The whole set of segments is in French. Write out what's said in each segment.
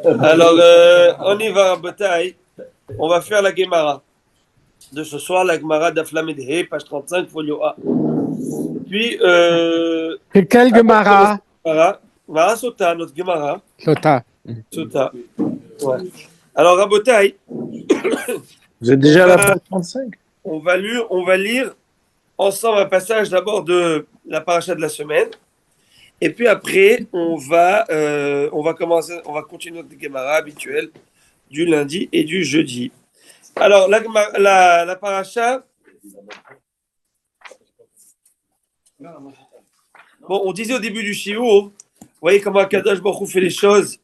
Alors, on y va, bataille. On va faire la Gemara de ce soir, la Gemara d'Aflamedhe, page 35, folio A. Puis, C'est quelle Gemara? Gemara Sota, notre Gemara. Sota. Sota. Ouais. Alors, à bataille. Vous êtes déjà à la page 35? On va lire ensemble un passage d'abord de la paracha de la semaine. Et puis après, on va continuer notre Gemara habituelle du lundi et du jeudi. Alors, la paracha. Bon, on disait au début du shiur, vous voyez comment Akadosh Baruch Hu fait les choses.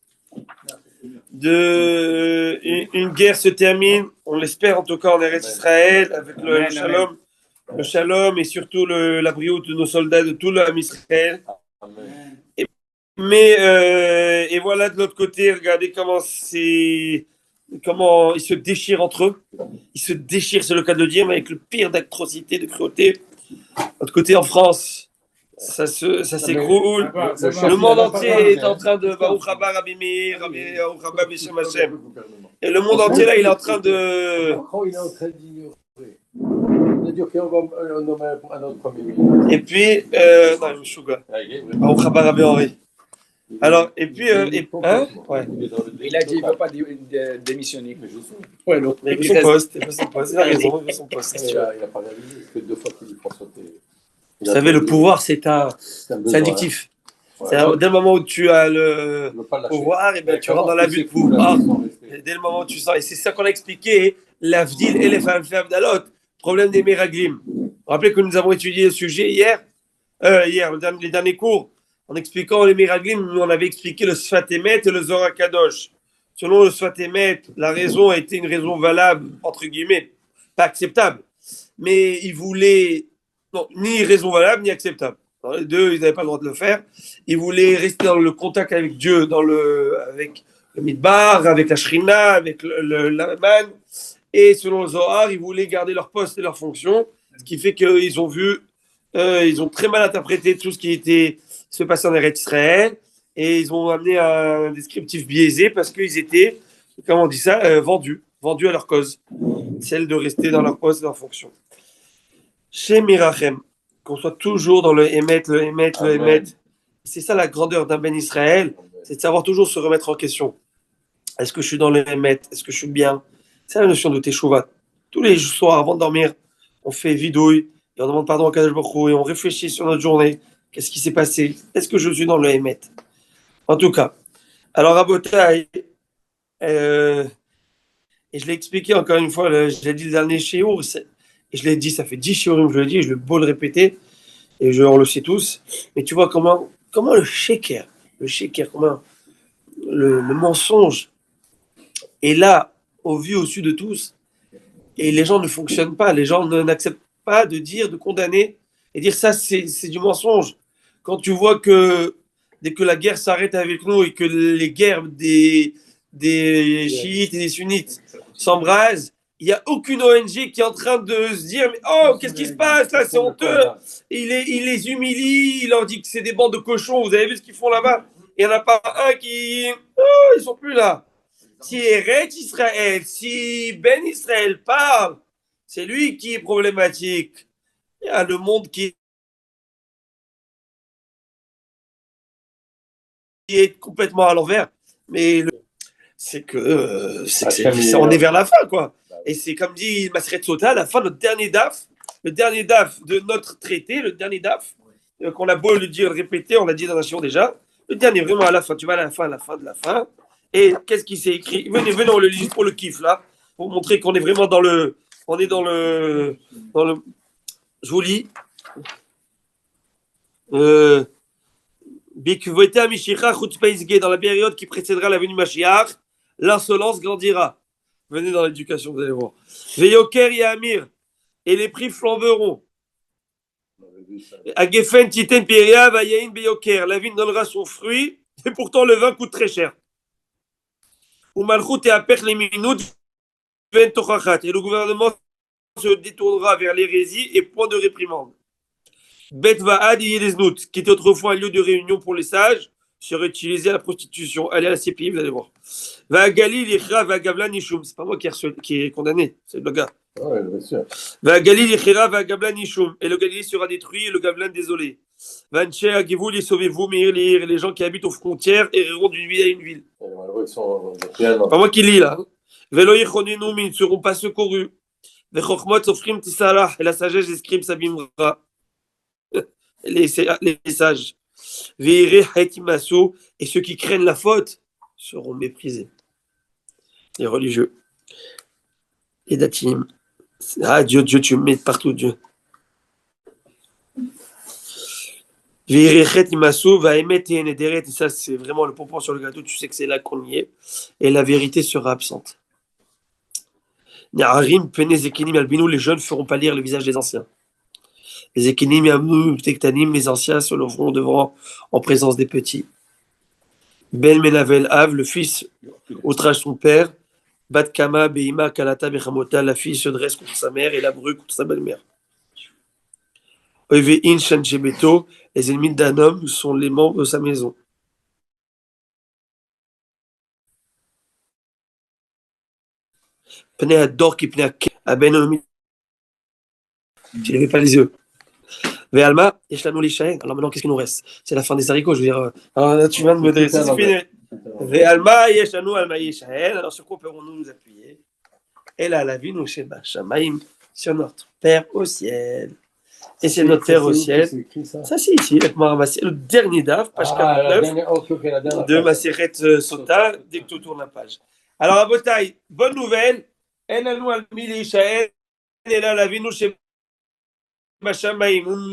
Une guerre se termine, on l'espère en tout cas en Eretz Israël, avec le shalom et surtout la brioute de nos soldats, de tout l'âme Israël. Et voilà de l'autre côté, regardez comment ils se déchirent entre eux. Ils se déchirent, c'est le cas de le dire, mais avec le pire d'atrocité, de cruauté. De l'autre côté, en France, ça s'écroule. Le monde entier est en train de Baruch Haba Rabbi Meir, Baruch Haba Beshem Hashem. Et le monde entier là, il est en train de. Macron, il est en train d'ignorer. C'est-à-dire qu'on va nommer un autre premier ministre. Et puis, non, Meshuga. Baruch Haba Rabbi Henri. Alors, et puis, ouais. Il a dit qu'il ne veut pas démissionner. Ouais, l'autre. Mais il veut son poste. Il a raison, il veut son poste. Il n'a pas réalisé que 2 fois qu'il lui prend sauter. Vous savez, le pouvoir, c'est addictif. Dès le moment où tu as le pouvoir, et ben, tu rentres dans l'abus de pouvoir. Dès le moment où tu sens. Et c'est ça qu'on a expliqué, l'Avdil et les femmes d'Alot, problème des Meraglim. Vous vous rappelez que nous avons étudié le sujet hier, les derniers cours, en expliquant les Meraglim, nous on avait expliqué le Sfat Emet et le Zohar Kadosh. Selon le Sfat Emet, la raison a été une raison valable, entre guillemets, pas acceptable. Mais ils voulaient. Non, ni raison valable, ni acceptable. Dans les deux, ils n'avaient pas le droit de le faire. Ils voulaient rester dans le contact avec Dieu, avec le Midbar, avec la Shrina, avec l'Aman. Et selon le Zohar, ils voulaient garder leur poste et leur fonction, ce qui fait qu'ils ont ils ont très mal interprété tout ce qui se passait en Eretz Israël, et ils ont amené un descriptif biaisé parce qu'ils étaient, comment on dit ça, vendus à leur cause, celle de rester dans leur poste et leur fonction. Chez Mirachem, qu'on soit toujours dans le Emet. C'est ça la grandeur d'un Ben Israël, c'est de savoir toujours se remettre en question. Est-ce que je suis dans le Emet? Est-ce que je suis bien? C'est la notion de Teshuvah. Tous les soirs, avant de dormir, on fait vidouille, et on demande pardon à Kadosh Baruch Hu, et on réfléchit sur notre journée. Qu'est-ce qui s'est passé? Est-ce que je suis dans le Emet? En tout cas. Alors, à Botaï, et je l'ai expliqué encore une fois, je l'ai dit le dernier shiur, et je l'ai dit, ça fait 10 shiurim, je le dis, et je le beau le répéter, et on le sait tous. Mais tu vois comment le sheker, comment le mensonge est là, au vu, au-dessus de tous, et les gens ne fonctionnent pas, les gens n'acceptent pas de dire, de condamner, et dire ça, c'est du mensonge. Quand tu vois que dès que la guerre s'arrête avec nous et que les guerres des chiites et des sunnites s'embrasent, il n'y a aucune ONG qui est en train de se dire mais oh, qu'est-ce qui se passe là, c'est honteux. Il les humilie, il leur dit que c'est des bandes de cochons, vous avez vu ce qu'ils font là-bas? Il n'y en a pas un qui... Oh, ils sont plus là. Si Eretz Israël, si Ben Israël parle, c'est lui qui est problématique. Il y a le monde qui est complètement à l'envers, mais c'est que on est vers la fin, quoi. Et c'est comme dit Maseret Sota, à la fin, le dernier daf de notre traité, le dernier daf, qu'on a beau le dire, répéter, on l'a dit dans la Nation déjà, le dernier, vraiment à la fin, tu vas à la fin de la fin, et qu'est-ce qui s'est écrit? Venez, on le lit juste pour le kiff, là, pour montrer qu'on est vraiment dans le... Je vous lis. Dans la période qui précédera la venue Mashiach, l'insolence grandira. Venez dans l'éducation, vous allez voir. Veyoker Yamir, et les prix flamberont. Agefen Titen Peria Vayain Beyoker, la vigne donnera son fruit, et pourtant le vin coûte très cher. Umalchut et Apech les minutes, et le gouvernement se détournera vers l'hérésie et point de réprimande. Bet Vaad Yeleznut, qui était autrefois un lieu de réunion pour les sages, serait utilisé à la prostitution. Allez à la CPI, vous allez voir. Va Galil, Ichra, va Gavlan, Ishum. C'est pas moi qui est condamné, c'est le gars. Ouais, bien sûr. Va Galil, Ichra, va Gavlan, Ishum. Et le Galil sera détruit et le Gavlan désolé. Va Nche, Agivou, les sauvez-vous, mais les gens qui habitent aux frontières erreront d'une ville à une ville. Malheureux, ils sont Pas moi qui lis là. Velo Yechonenu, mais ils ne seront pas secourus. Ve Chochmot, Sofrim, Tissalah. Et la sagesse des scribes s'abîmera. Les sages. Veire, Haitimasu. Et ceux qui craignent la faute seront méprisés. Les religieux. Les datim. Ah, Dieu, tu me mets partout, Dieu. Et ça, c'est vraiment le pompon sur le gâteau. Tu sais que c'est là qu'on y est. Et la vérité sera absente. Les jeunes feront pâlir le visage des anciens. Les Ekinim, les anciens se leveront devant en présence des petits. Ben Menavel Av, le fils outrage son père. Bat Kama, Beima, Kalata, Bechamota, la fille se dresse contre sa mère et la brûle contre sa belle-mère. Oivein Shanchebeto, les ennemis d'un homme sont les membres de sa maison. Pnei Ador qui pnei Abenomi. Tu ne lèves pas les yeux. Ve'alma, Yeshlanu Lishaen. Alors maintenant, qu'est-ce qu'il nous reste? C'est la fin des haricots, je veux dire. Alors là, tu viens de me dresser. Ve'alma, Yeshlanu, Alma Yeshaen. Alors sur quoi pourrons-nous nous appuyer? Et là, la vie nous chez Shamaim, sur notre Père au ciel. Et c'est notre Père au ciel. Ça, c'est ici, le dernier DAF, page 49, de Maseret Sota, dès que tu tournes la page. Alors, à Botaï, bonne nouvelle. Nous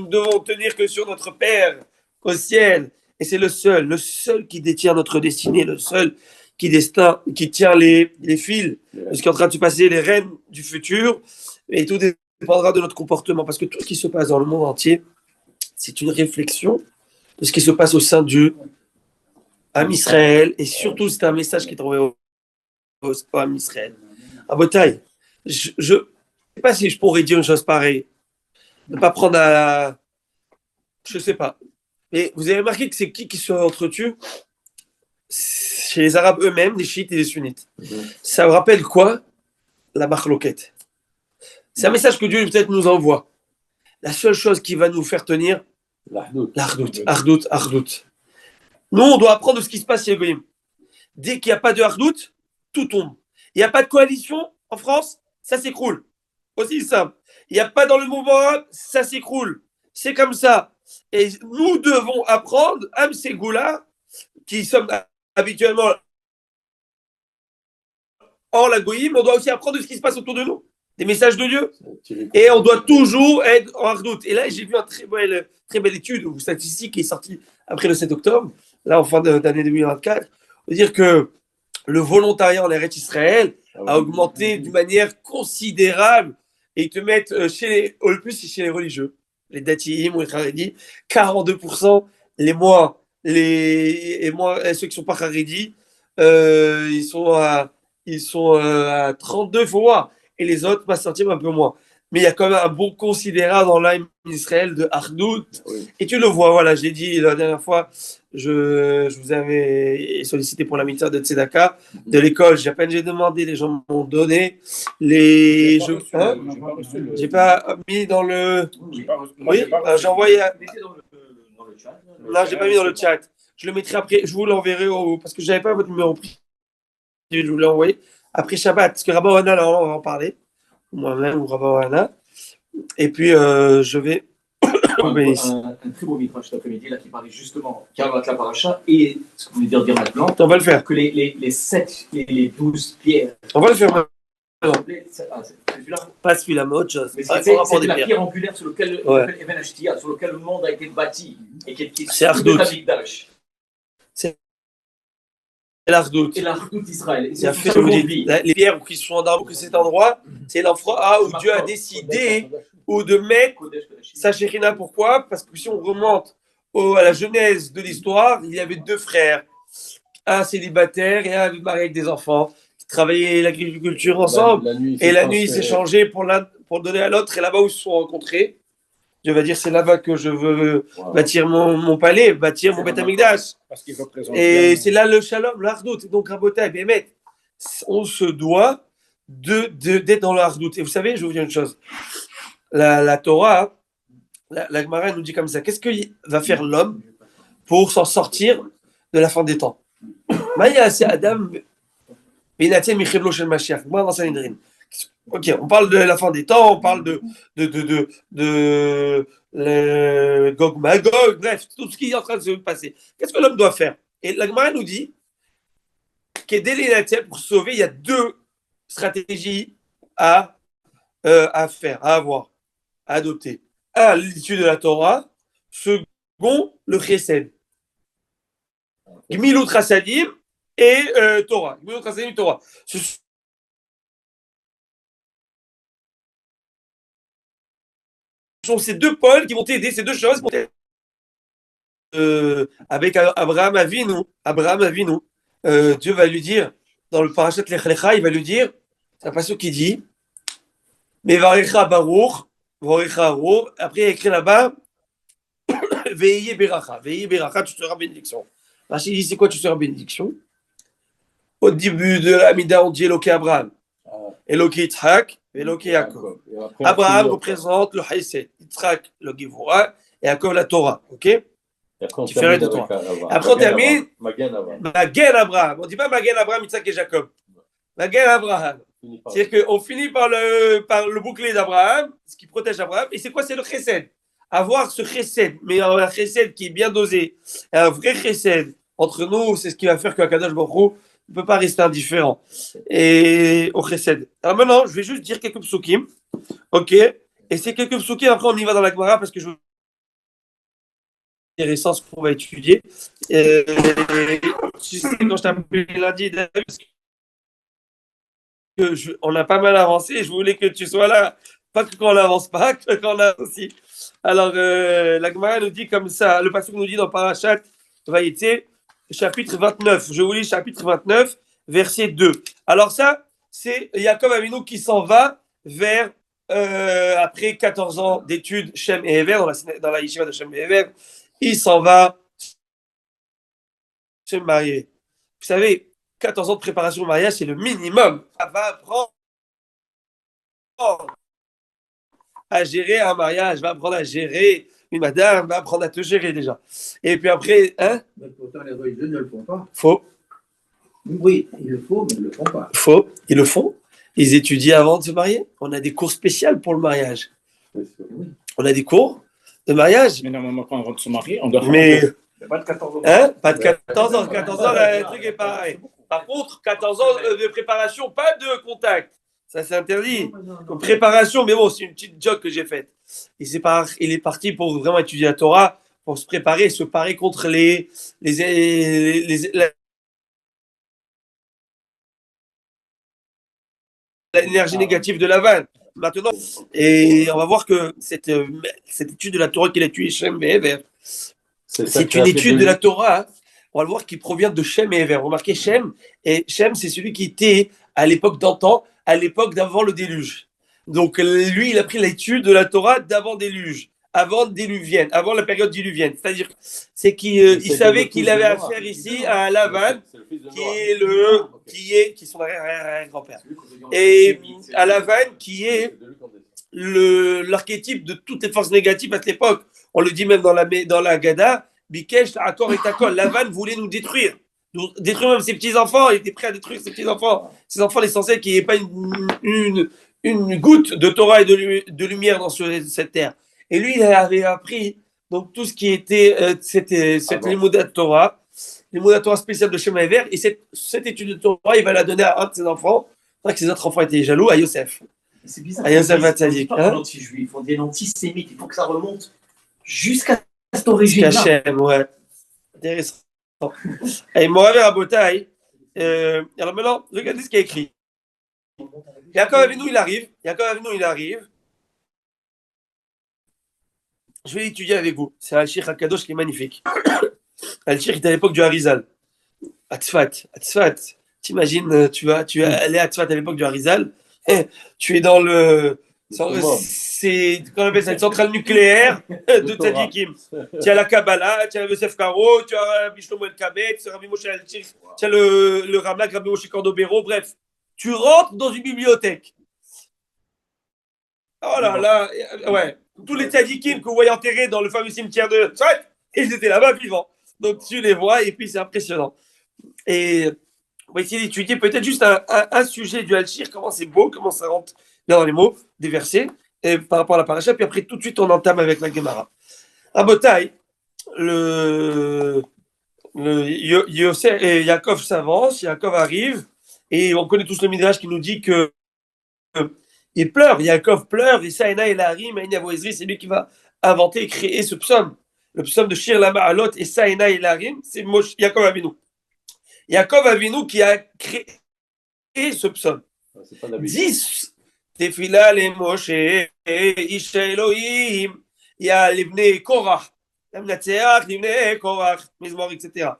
devons tenir que sur notre Père au ciel. Et c'est le seul qui détient notre destinée, le seul qui tient les fils. Parce qu'il est en train de se passer les rênes du futur. Et tout dépendra de notre comportement. Parce que tout ce qui se passe dans le monde entier, c'est une réflexion de ce qui se passe au sein du Am Israël. Et surtout, c'est un message qui est envoyé au Am Israël. À Botaï, je ne sais pas si je pourrais dire une chose pareille. Ne pas prendre à... Je ne sais pas. Mais vous avez remarqué que c'est qui se entretue chez les Arabes eux-mêmes, les chiites et les sunnites. Ça vous rappelle quoi? La marloquette. C'est un message que Dieu peut-être nous envoie. La seule chose qui va nous faire tenir, l'ardout. Nous, on doit apprendre de ce qui se passe chez Egoïm. Dès qu'il n'y a pas de ardout, tout tombe. Il n'y a pas de coalition en France, ça s'écroule. Aussi simple. Il n'y a pas dans le mouvement arabe, ça s'écroule. C'est comme ça. Et nous devons apprendre, Am Ségoula, qui sommes habituellement en la Goïm, on doit aussi apprendre de ce qui se passe autour de nous. Des messages de Dieu. Et on doit toujours être en ardout. Et là, j'ai vu une très belle étude ou statistique qui est sortie après le 7 octobre, là en fin d'année 2024, veut dire que le volontariat en Eretz Israël a augmenté d'une manière considérable. Et ils te mettent au plus chez les religieux, les datim ou les charédis, 42%, ceux qui sont pas charédis, ils sont à 32, il faut voir. Et les autres, pas sortir un peu moins. Mais il y a quand même un bon considérable dans l'âme d'Israël de Ardout. Oui. Et tu le vois, voilà, j'ai dit la dernière fois, je vous avais sollicité pour la mitzvah de Tzedaka de l'école. J'ai demandé, les gens m'ont donné. J'ai pas mis dans le. Oui, j'ai envoyé. Non, j'ai pas mis dans le chat. Je le mettrai après, je vous l'enverrai parce que j'avais pas votre numéro privé. Je vous l'ai envoyé après Shabbat, parce que Rabba Ohana, là, on va en parler. Moi-même ou Rabba Ohana. Et puis, je vais. Un très beau micro cet après-midi là qui parlait justement qui a la paracha et ce que vous voulez dire maintenant. On va le faire. Que les 12 pierres. On va le faire maintenant. Celui-là. Pas celui-là, mais autre chose. Mais c'est la pierre angulaire sur laquelle le monde a été bâti et qui c'est Ardout. C'est l'Ardout. Et l'Ardout d'Israël. Les pierres qui sont dans cet endroit, c'est l'endroit où Dieu a décidé ou de mettre sa Shekhinah. Pourquoi? Parce que si on remonte à la genèse de l'histoire, il y avait deux frères, un célibataire et un marié avec des enfants, qui travaillaient l'agriculture ensemble. La nuit, il s'est changé pour donner à l'autre, et là-bas où ils se sont rencontrés, Dieu va dire c'est là-bas que je veux bâtir mon palais, bâtir mon Beth Amikdash. Et c'est là le shalom, l'ardout. Donc, Rabotai, Bémet, on se doit d'être dans l'ardout. Et vous savez, je vais vous dire une chose. La Torah, la Gemara nous dit comme ça. Qu'est-ce que va faire l'homme pour s'en sortir de la fin des temps? Maya, c'est Adam. Ok, on parle de la fin des temps, on parle de Gog Magog, bref, tout ce qui est en train de se passer. Qu'est-ce que l'homme doit faire? Et la Gemara nous dit que pour se sauver, il y a deux stratégies à faire, à avoir, à adopter. Un, l'étude de la Torah. Second, le chesed. Gmilut Chasadim et Torah. Gmilut Chasadim et Torah. Ce sont ces deux pôles qui vont t'aider, ces deux choses vont t'aider. Avec Abraham Avinu, Dieu va lui dire, dans le parashat Lech Lecha, il va lui dire, c'est un passage qui dit, Mevarecha Baruch, Varecha Arour, après il y a écrit là-bas, Veillez Beracha, tu seras bénédiction. Rachid dit, c'est quoi tu seras bénédiction? Au début de l'Amida, on dit Eloké Abraham, Eloké Yitzhak, Eloké Yaakov. Abraham représente le Haïsed, Yitzhak le Givora, et Yaakov la Torah, ok? Différent de toi. Après, on termine. Magen Abraham. On ne dit pas Magen Abraham, Yitzhak et Jacob. Magen Abraham. C'est-à-dire qu'on finit par le bouclier d'Abraham, ce qui protège Abraham. Et c'est quoi? C'est le chesed. Avoir ce chesed, mais un chesed qui est bien dosé, un vrai chesed entre nous, c'est ce qui va faire qu'Akadosh Baruch Hu ne peut pas rester indifférent. Et au chesed. Alors maintenant, je vais juste dire quelques psukim. Ok? Et ces quelques psukim, après, on y va dans la Gemara parce que je intéressant ce qu'on va étudier. Tu sais, quand je t'ai appelé lundi, on a pas mal avancé. Je voulais que tu sois là, pas que quand on n'avance pas, que quand on avance aussi. Alors, la Gemara nous dit comme ça, le passage nous dit dans Parashat Vayetze, chapitre 29. Je vous lis chapitre 29, verset 2. Alors ça, c'est Yaakov Avinu qui s'en va vers, après 14 ans d'études, Shem et Hever, dans la yeshiva de Shem et Hever, il s'en va se marier. Vous savez, 14 ans de préparation au mariage, c'est le minimum. Elle va apprendre à gérer un mariage, va apprendre à gérer une madame, va apprendre à te gérer déjà. Et puis après, hein? Pourtant, les religieux ne le font pas. Faux. Oui, il le faut, mais ils ne le font pas. Faux. Ils le font. Ils étudient avant de se marier. On a des cours spéciaux pour le mariage. On a des cours de mariage. Mais normalement, quand on rentre se marier, on doit faire Mais Pas de 14 ans. hein? Pas de 14 ans. 14 ans, le truc est pareil. Par contre, 14 ans de préparation, pas de contact. Ça, c'est interdit. Comme préparation, mais bon, c'est une petite joke que j'ai faite. Il est parti pour vraiment étudier la Torah, pour se préparer, se parer contre l'énergie négative de la vanne. Maintenant, et on va voir que cette étude de la Torah qu'il a tué Shem et Hever, c'est une étude de la Torah, hein. On va le voir qui provient de Shem et Hever. Remarquez Shem, et Shem, c'est celui qui était à l'époque d'antan, à l'époque d'avant le déluge. Donc lui, il a pris l'étude de la Torah d'avant déluge, avant diluvienne, avant la période diluvienne. C'est-à-dire, c'est qu'il savait qu'il avait affaire ici à Lavan, qui est son arrière-grand-père, et à Lavan, qui est l'archétype de toutes les forces négatives à cette époque. On le dit même dans la Gada, Bikesh, Akor et Takol. Lavan voulait nous détruire même ses petits-enfants. Il était prêt à détruire ses petits-enfants. Ses enfants, l'essentiel qu'il n'y ait pas une goutte de Torah et de lumière dans cette terre. Et lui, il avait appris donc tout ce qui était cette Limoudat Torah, Limoudat Torah spéciale de Shem Hever. Et cette étude de Torah, il va la donner à un de ses enfants. C'est vrai que ses autres enfants étaient jaloux, à Yosef. C'est bizarre. À Yosef Hatzadik. C'est pas anti-juif, on dit antisémite. Il faut que ça remonte jusqu'à cette origine-là. Jusqu'à Shem, ouais. Intéressant. Et Mohamed Rabotai, alors maintenant, regardez ce qu'il y a écrit. Yaakov Avinu, il arrive. Je vais l'étudier avec vous. C'est un Al-Shir HaKadosh qui est magnifique. Al-Shir est à l'époque du Harizal. À Tzfat. T'imagines, tu es allé à Tzfat à l'époque du Harizal. Tu es dans le C'est qu'on appelle ça une centrale nucléaire de Tzadikim. Tu as la Kabbalah, tu as le Yosef Karo, tu as Bishlomo El Kabet, tu as Rabbi Moshe Alchir, tu as le Ramak, Rabbi Moshe Cordobero, bref. Tu rentres dans une bibliothèque. Oh là là, ouais. Tous les tzadikim que vous voyez enterrés dans le fameux cimetière de Tzad, ils étaient là-bas vivants. Donc tu les vois et puis c'est impressionnant. Et on va essayer d'étudier peut-être juste un sujet du Alchir, comment c'est beau, comment ça rentre bien dans les mots, des versets, et par rapport à la paracha, puis après tout de suite on entame avec la Gemara. À Botaï, Yosef et Yaakov s'avance, Yaakov arrive, et on connaît tous le Midrash qui nous dit que il pleure, Yaakov pleure, et Saïna et Larim, c'est lui qui va inventer et créer ce psaume. Le psaume de Shir la Ma'alot et Saïna et Larim, c'est Yaakov Avinu. Yaakov Avinu qui a créé ce psaume. 10 Tefila le Moshe, Isha Elohim, il y a l'Ibné Korach, Yamnatseach, l'Ibné Korach, Mizmor, etc.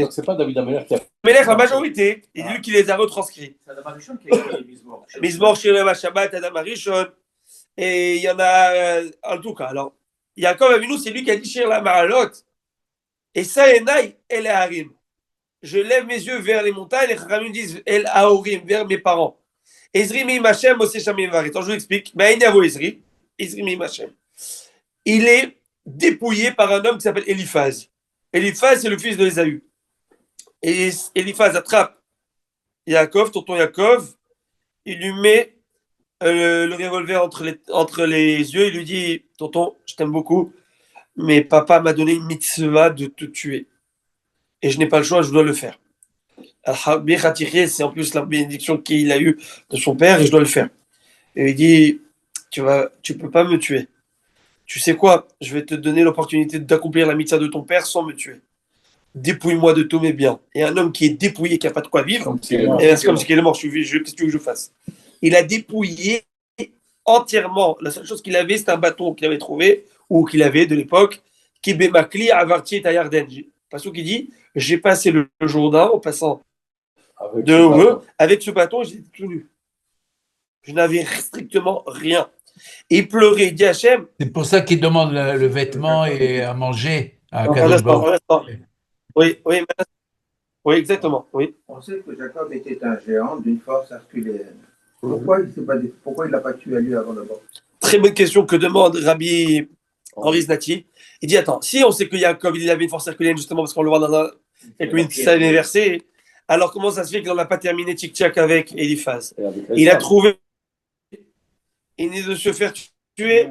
Donc c'est pas David Amelech qui a fait. Amelech, la majorité, et lui qui les a retranscrits. C'est Adam Arishon qui a écrit Mizmor. Mizmor, Shirem Shabbat, Adam Arishon. Et il y en a, en tout cas, alors, Yaakov Avinu, c'est lui qui a dit Shir la Ma'alot. Et ça, Enaï, El Harim. Je lève mes yeux vers les montagnes, les Chachamim disent El Haorim, vers mes parents. Ezri mi Hashem, Moshe Shamim Varet. Alors je vous explique. Ezri mi Hashem. Il est dépouillé par un homme qui s'appelle Eliphaz. Eliphaz, c'est le fils de Ésaü. Et Eliphaz attrape Yaakov, tonton Yaakov. Il lui met le revolver entre les yeux. Il lui dit, tonton, je t'aime beaucoup, mais papa m'a donné une mitzvah de te tuer. Et je n'ai pas le choix, je dois le faire. C'est en plus la bénédiction qu'il a eue de son père et je dois le faire. Et il dit, tu peux pas me tuer. Tu sais quoi? Je vais te donner l'opportunité d'accomplir la mitzvah de ton père sans me tuer. Dépouille-moi de tous mes biens. Et un homme qui est dépouillé, qui n'a pas de quoi vivre, c'est comme si il est mort. Qu'est-ce que tu veux que je fasse? Il a dépouillé entièrement. La seule chose qu'il avait, c'était un bâton qu'il avait trouvé, ou qu'il avait de l'époque, qui bémakli avarti et ayarden. Parce qu'il dit, j'ai passé le Jourdain en passant avec ce bâton, j'étais tout nu. Je n'avais strictement rien. Et il pleurait, il dit Hachem. C'est pour ça qu'il demande le vêtement et à manger à Kadosh Baruch Hu. Oui, exactement. Oui. On sait que Jacob était un géant d'une force herculéenne. Pourquoi il l'a pas tué à lui avant d'abord? Très bonne question que demande Rabbi Henri Znati. Il dit attends, si on sait que Jacob il avait une force herculéenne justement parce qu'on le voit dans quelques versets, alors comment ça se fait qu'il n'en a pas terminé tic-tac avec Eliphaz? Il a trouvé une idée de se faire tuer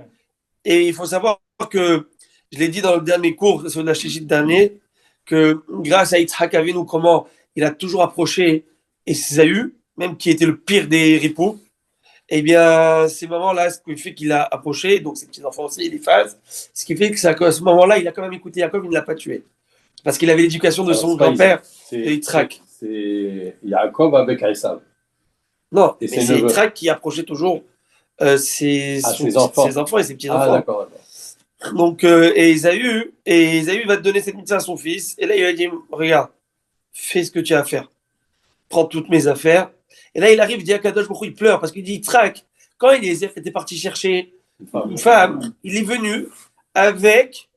et il faut savoir que je l'ai dit dans le dernier cours sur la Shishit dernier que grâce à Yitzhak Avinu comment il a toujours approché Esaü, même qui était le pire des ripoux. Eh bien, ces moments-là, ce qui fait qu'il a approché, donc ses petits-enfants aussi, Eliphaz, ce qui fait que à ce moment-là, il a quand même écouté Jacob, il ne l'a pas tué. Parce qu'il avait l'éducation de son grand-père, Yitzhak. C'est Jacob avec Esaü. Non, mais c'est Yitzhak qui approchait toujours ses enfants et ses petits-enfants. Ah, d'accord. Donc, et Esaü va te donner cette mitzvah à son fils, et là, il va dire, regarde, fais ce que tu as à faire. Prends toutes mes affaires. Et là, il arrive, il dit à Kadosh Baruch Hu, il pleure parce qu'il dit Yitzhak, quand Eliezer était parti chercher une femme, il est venu avec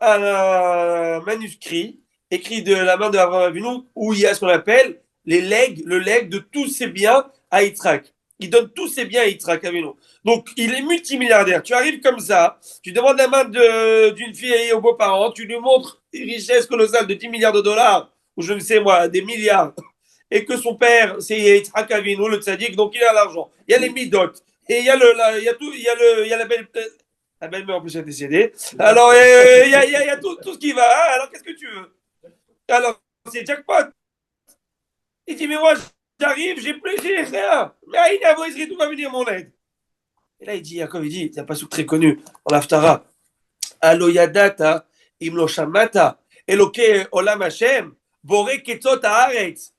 un manuscrit écrit de la main de Abraham Avinu où il y a ce qu'on appelle le legs de tous ses biens à Yitzhak. Il donne tous ses biens à Yitzhak Avinu. Donc, il est multimilliardaire. Tu arrives comme ça, tu demandes la main d'une fille aux beaux-parents, tu lui montres une richesse colossale de 10 milliards de dollars, ou je ne sais moi, des milliards. Et que son père, c'est Yitzhak Avinu, le tzaddik, donc il a l'argent. Il y a les midot. Et il y a la belle-mère en plus est décédée. Alors, il y a tout ce qui va. Hein. Alors, qu'est-ce que tu veux? Alors, c'est jackpot. Il dit, mais moi, j'arrive, j'ai rien. Mais il y a Moïse, tout va venir mon aide. Et là, il dit, Jacob, il dit, c'est un passage très connu en Haftara. Alo yadata, imlo shamata, eloke olam Hashem, boré ketzot haaretz.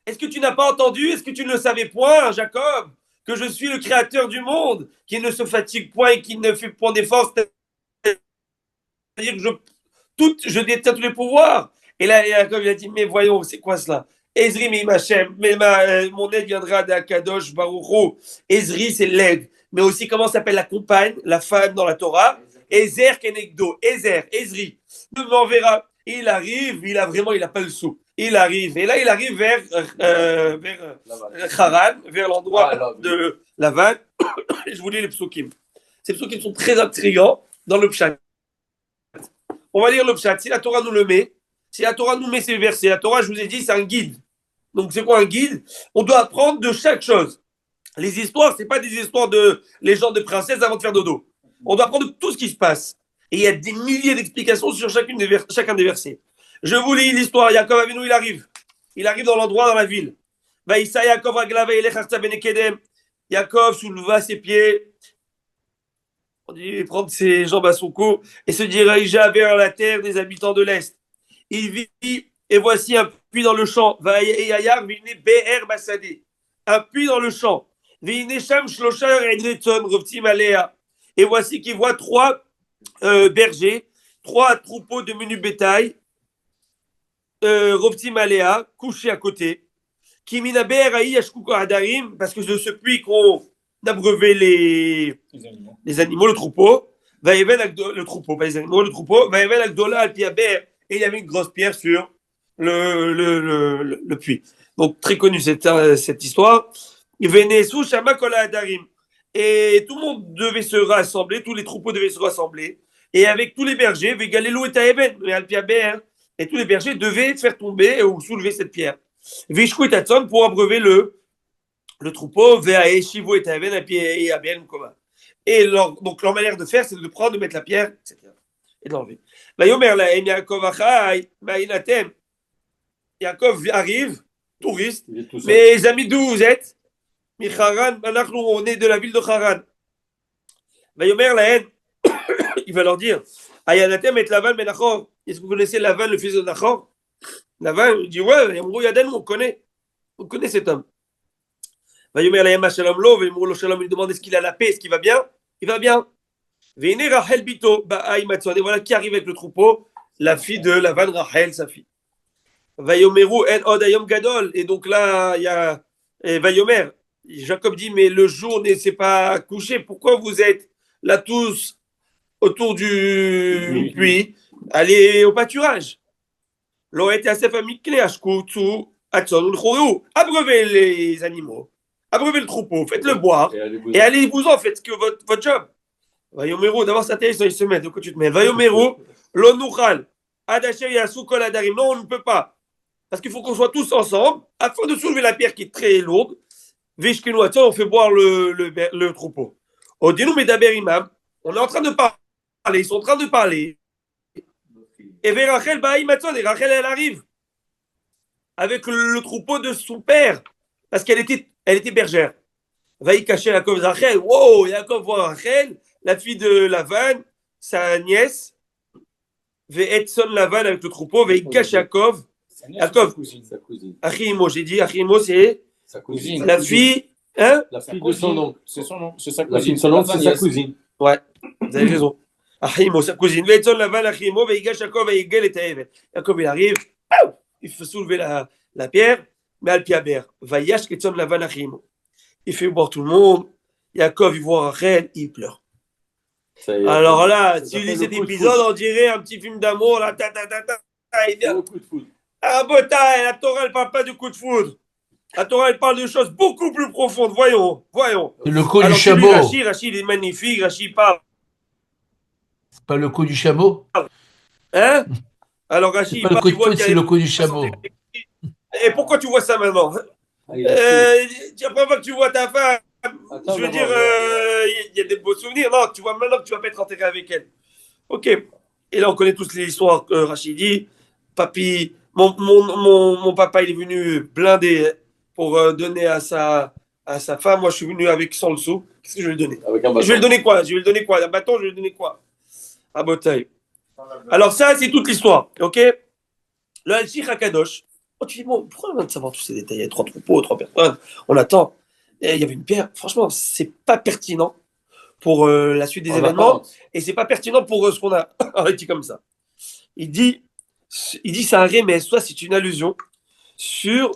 Est-ce que tu n'as pas entendu? Est-ce que tu ne le savais point, Jacob, que je suis le créateur du monde, qui ne se fatigue point et qui ne fait point d'efforts, c'est-à-dire que je détiens tous les pouvoirs. Et là, Jacob il a dit, mais voyons, c'est quoi cela? Ezri mi Hashem, mais mon aide viendra d'Akadosh Baruch Hu. Ezri, c'est l'aide. Mais aussi, comment s'appelle la compagne, la femme dans la Torah? Ezer Kenegdo, Ezer, Ezri. Il m'enverra. Il arrive, il a pas le sou. Il arrive. Et là, il arrive vers Haran, vers l'endroit de Lavan. Je vous lis les psukim. Ces psukim sont très intrigants dans le pshat. On va lire le pshat. Si la Torah nous le met, si la Torah nous met ces versets, la Torah, je vous ai dit, c'est un guide. Donc, c'est quoi un guide? On doit apprendre de chaque chose. Les histoires, c'est pas des histoires de légendes de princesses avant de faire dodo. On doit apprendre tout ce qui se passe. Et il y a des milliers d'explications sur chacun des versets. Je vous lis l'histoire. Yaakov Avinu, il arrive. Il arrive dans l'endroit, dans la ville. Vaïssa Yaakov Raglav Elech Artsa Benekedem. Yaakov souleva ses pieds. On dit prendre ses jambes à son cou et se dirigea vers la terre des habitants de l'Est. Il vit, et voici un puits dans le champ. Vaïyayar Vine Be'er Basadi. Un puits dans le champ. Vine Sham Shlosha Edreton Rovtim Alea. Et voici qu'il voit trois bergers, trois troupeaux de menu bétail, Rovtim Alea, couchés à côté. Kimina Be'er Aï Ashkuko Hadarim, parce que de ce puits qu'on abreuvé les animaux, le troupeau. Le troupeau, pas les animaux, le troupeau. Et il y avait une grosse pierre sur le puits. Donc, très connue cette histoire. Il venait sous Shama Kola Adarim. Et tout le monde devait se rassembler, tous les troupeaux devaient se rassembler. Et avec tous les bergers, Vegalelo et Taeben, et tous les bergers devaient faire tomber ou soulever cette pierre. Vishku et Tatson pour abreuver le troupeau, et donc leur manière de faire, c'est de prendre, de mettre la pierre, etc. Et de l'enlever. Yaakov arrive, touriste, mais les amis, d'où vous êtes? On est de la ville de Haran. Il va leur dire, est-ce que vous connaissez Lavan, le fils de Nachor? Lavan, il dit, ouais, on connaît cet homme. Il demande est-ce qu'il a la paix, est-ce qu'il va bien? Il va bien. Et voilà qui arrive avec le troupeau, la fille de Lavan, Rachel, sa fille. Et donc là, il y a Vayomer. Jacob dit, mais le jour ne s'est pas couché, pourquoi vous êtes là tous autour du puits? Allez au pâturage. Abreuvez les animaux. Abreuvez le troupeau, faites-le boire, et allez-vous-en, faites votre job. Vayomeru, d'abord ça il se met, de quoi tu te mets? Vayomeru, l'onuchal, adasher yasu kol adarim. Non, on ne peut pas, parce qu'il faut qu'on soit tous ensemble, afin de soulever la pierre qui est très lourde. Vishkenu atzon, on fait boire le troupeau. Odinu medaber imam, on est en train de parler, ils sont en train de parler. Et vers Rachel, et Rachel, elle arrive, avec le troupeau de son père, parce qu'elle était bergère. Vaï cacher Yaakov Rachel. Wow, Yaakov voit Rachel, la fille de Lavan, sa nièce. Ve'etson Lavan avec le troupeau. Vaï cache Yaakov. Yaakov. Sa cousine. Achimo, j'ai dit Achimo, c'est sa cousine. La fille, hein? La fille de son oncle. C'est son nom, c'est sa La fille cousine. de son oncle, c'est sa cousine. Ouais, vous avez raison. Achimo, sa cousine. Ve'etson Lavan, Achimo, vaï cache Yaakov, vaï gel et Taevet. Yaakov, il arrive, il fait soulever la pierre. Mais Al-Piaber, Vayash Ketson Lavan Achimo. Il fait boire tout le monde. Yaakov, il voit Rachel, il pleure. Alors là, si tu lis cet épisode, on dirait un petit film d'amour. Là, il vient. Coup de foudre. Ah, la Torah, elle parle pas du coup de foudre. La Torah, elle parle de choses beaucoup plus profondes. Voyons. C'est le coup du chameau. Rachid, il est magnifique. Rachid parle. C'est pas le coup du chameau? Hein? Alors, Rachid, C'est pas le coup de foudre, c'est le coup du chameau. Et pourquoi tu vois ça maintenant? La première fois que tu vois ta femme, je veux dire, il y a des beaux souvenirs. Non, tu vois maintenant que tu vas pas être enterré avec elle. Ok. Et là, on connaît tous l'histoire que Rachid dit. Papi, mon papa, il est venu blinder pour donner à sa femme. Moi, je suis venu avec 100 le sou. Qu'est-ce que je vais lui donner? Avec un bâton. Je vais lui donner quoi? Un bâton, je vais lui donner quoi? Un bataille. Alors ça, c'est toute l'histoire. Ok. Le Al-Shikh Hakadosh. Tu dis, bon, pourquoi on a besoin de savoir tous ces détails? Il y a 3 troupeaux, 3 personnes, on attend. Et il y avait une pierre. Franchement, c'est pas pertinent pour la suite des événements. Et c'est pas pertinent pour ce qu'on a dit comme ça. Il dit c'est un remède, soit c'est une allusion sur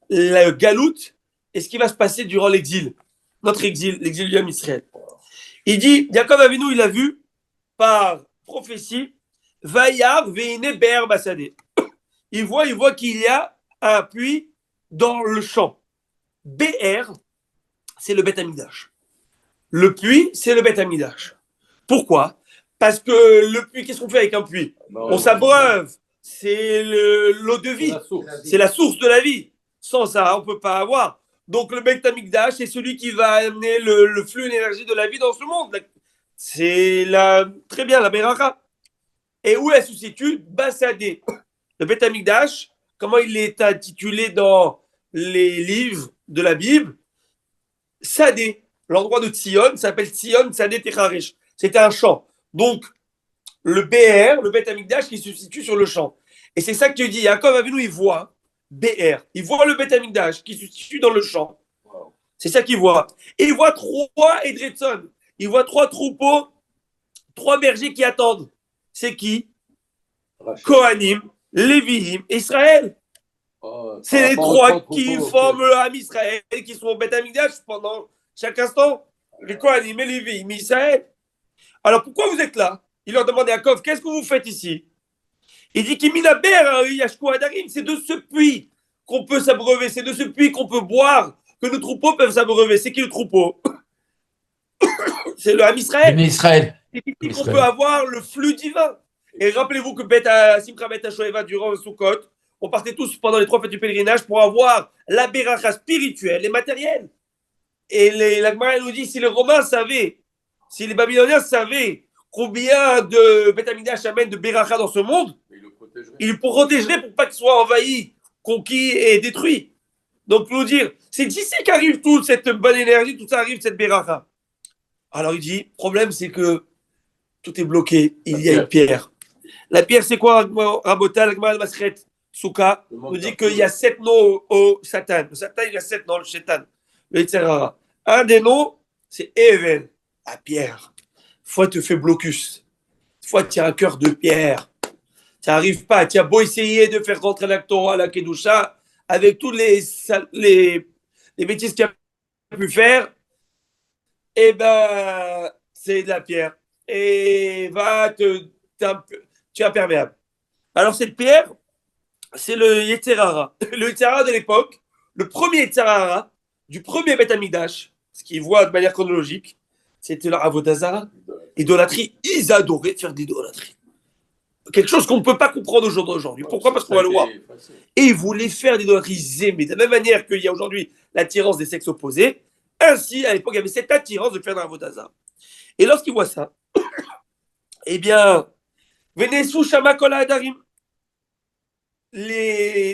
le galoute et ce qui va se passer durant l'exil, notre exil, l'exil du Israël. Il dit, Yaakov Avinu, il a vu par prophétie, Vayar veine ber basadé. Il voit qu'il y a un puits dans le champ. BR, c'est le Beth Amikdash. Le puits, c'est le Beth Amikdash. Pourquoi? Parce que le puits, qu'est-ce qu'on fait avec un puits? On s'abreuve. C'est l'eau de vie. C'est la source de la vie. Sans ça, on ne peut pas avoir. Donc le Beth Amikdash, c'est celui qui va amener le flux d'énergie de la vie dans ce monde. C'est très bien la Beracha. Et où elle se situe? Bassadé. Le Beth Amikdash, comment il est intitulé dans les livres de la Bible? Sadé. L'endroit de Tzion s'appelle Tzion Sadé Techaresh. C'était un champ. Donc, le BR, le Beth Amikdash, qui se situe sur le champ. Et c'est ça que tu dis. Yaakov Avinu, il voit BR. Il voit le Beth Amikdash qui se situe dans le champ. C'est ça qu'il voit. Et il voit 3 Edretson. Il voit 3 troupeaux, 3 bergers qui attendent. C'est qui? Kohanim, Lévi'im, Israël. C'est les 3 qui forment le Ham Israël, qui sont au Beth Amikdash pendant chaque instant. Les Kohanim et Lévi'im, Israël. Alors pourquoi vous êtes là? Il leur demande à Yaakov, qu'est-ce que vous faites ici? Il dit c'est de ce puits qu'on peut s'abreuver, c'est de ce puits qu'on peut boire, que nos troupeaux peuvent s'abreuver. C'est qui le troupeau? C'est le Ham Israël. C'est ici qu'on peut avoir le flux divin. Et rappelez-vous que Simcha Bet HaShoeva, durant le Sukkot, on partait tous pendant les 3 fêtes du pèlerinage pour avoir la beracha spirituelle et matérielle. Et la Gemara nous dit, si les Romains savaient, si les Babyloniens savaient combien de Beth Amikdash amène de beracha dans ce monde, ils le protégeraient pour pas qu'il soit envahi, conquis et détruit. Donc, pour nous dire, c'est d'ici qu'arrive toute cette bonne énergie, tout ça arrive, cette beracha. Alors, il dit, le problème, c'est que tout est bloqué, il y a une pierre. La pierre, c'est quoi, Rabota, la Gemara Masret Souka nous dit qu'il y a 7 noms au Satan. Le Satan, il y a 7 noms, le Shaitan, le Yitzhara. Un des noms, c'est Even, la pierre. Fois, tu fais blocus. Fois, tu as un cœur de pierre. Tu n'arrives pas. Tu as beau essayer de faire rentrer la Torah, la Kedusha, avec tous les bêtises que tu as pu faire, eh ben, c'est de la pierre. Et tu es imperméable. Alors, cette pierre, c'est le Yetzerara. Le Yetzerara de l'époque, le premier Yetzerara du premier Beth Amikdash, ce qu'ils voient de manière chronologique, c'était leur Avodah Zara. Idolâtrie, ils adoraient faire de l'idolâtrie. Quelque chose qu'on ne peut pas comprendre aujourd'hui. Pourquoi? Parce qu'on va le voir. Et ils voulaient faire de l'idolâtrie, ils aimaient. De la même manière qu'il y a aujourd'hui l'attirance des sexes opposés, ainsi, à l'époque, il y avait cette attirance de faire de l'Avodah Zara. Et lorsqu'ils voient ça, eh bien, venez sous Shama Kol Hadarim.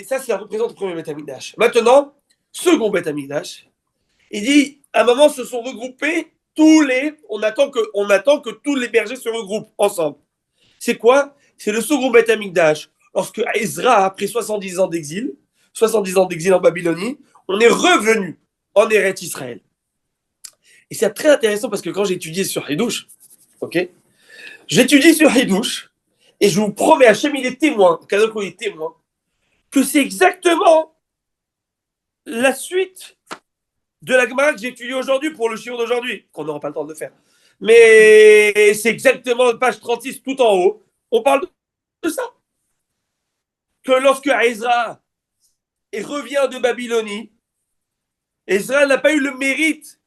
Ça, ça représente le premier Beth Amikdash. Maintenant, second Beth Amikdash, il dit, à un moment, se sont regroupés on attend que tous les bergers se regroupent ensemble. C'est quoi? C'est le second Beth Amikdash. Lorsque Ezra, après 70 ans d'exil en Babylonie, on est revenu en Eretz Israël. Et c'est très intéressant parce que quand j'ai étudié sur Hidouche, j'étudie sur Hidouche, et je vous promets, Hachem, il est témoin, Kadosh, il est témoin, que c'est exactement la suite de la Gemara que j'ai étudiée aujourd'hui pour le shiur d'aujourd'hui, qu'on n'aura pas le temps de faire. Mais c'est exactement page 36 tout en haut. On parle de ça. Que lorsque Ezra revient de Babylonie, Ezra n'a pas eu le mérite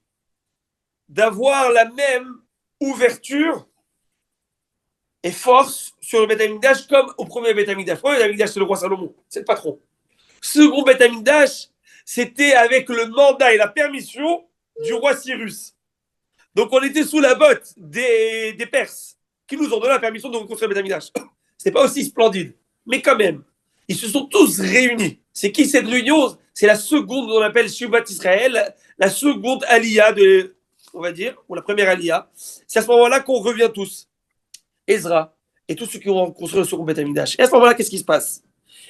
d'avoir la même ouverture et force sur le Beth Amikdash comme au premier Beth Amikdash. Le premier Beth Amikdash, c'est le roi Salomon, c'est le patron. Second Beth Amikdash, c'était avec le mandat et la permission du roi Cyrus. Donc on était sous la botte des Perses qui nous ont donné la permission de reconstruire Beth Amikdash. C'est pas aussi splendide, mais quand même, ils se sont tous réunis. C'est qui cette réunion? C'est la seconde, on appelle Shuvat Israël, la seconde Aliyah on va dire, ou la première Aliyah. C'est à ce moment-là qu'on revient tous. Ezra et tous ceux qui ont construit le second Beth Amikdash. Et à ce moment-là, qu'est-ce qui se passe?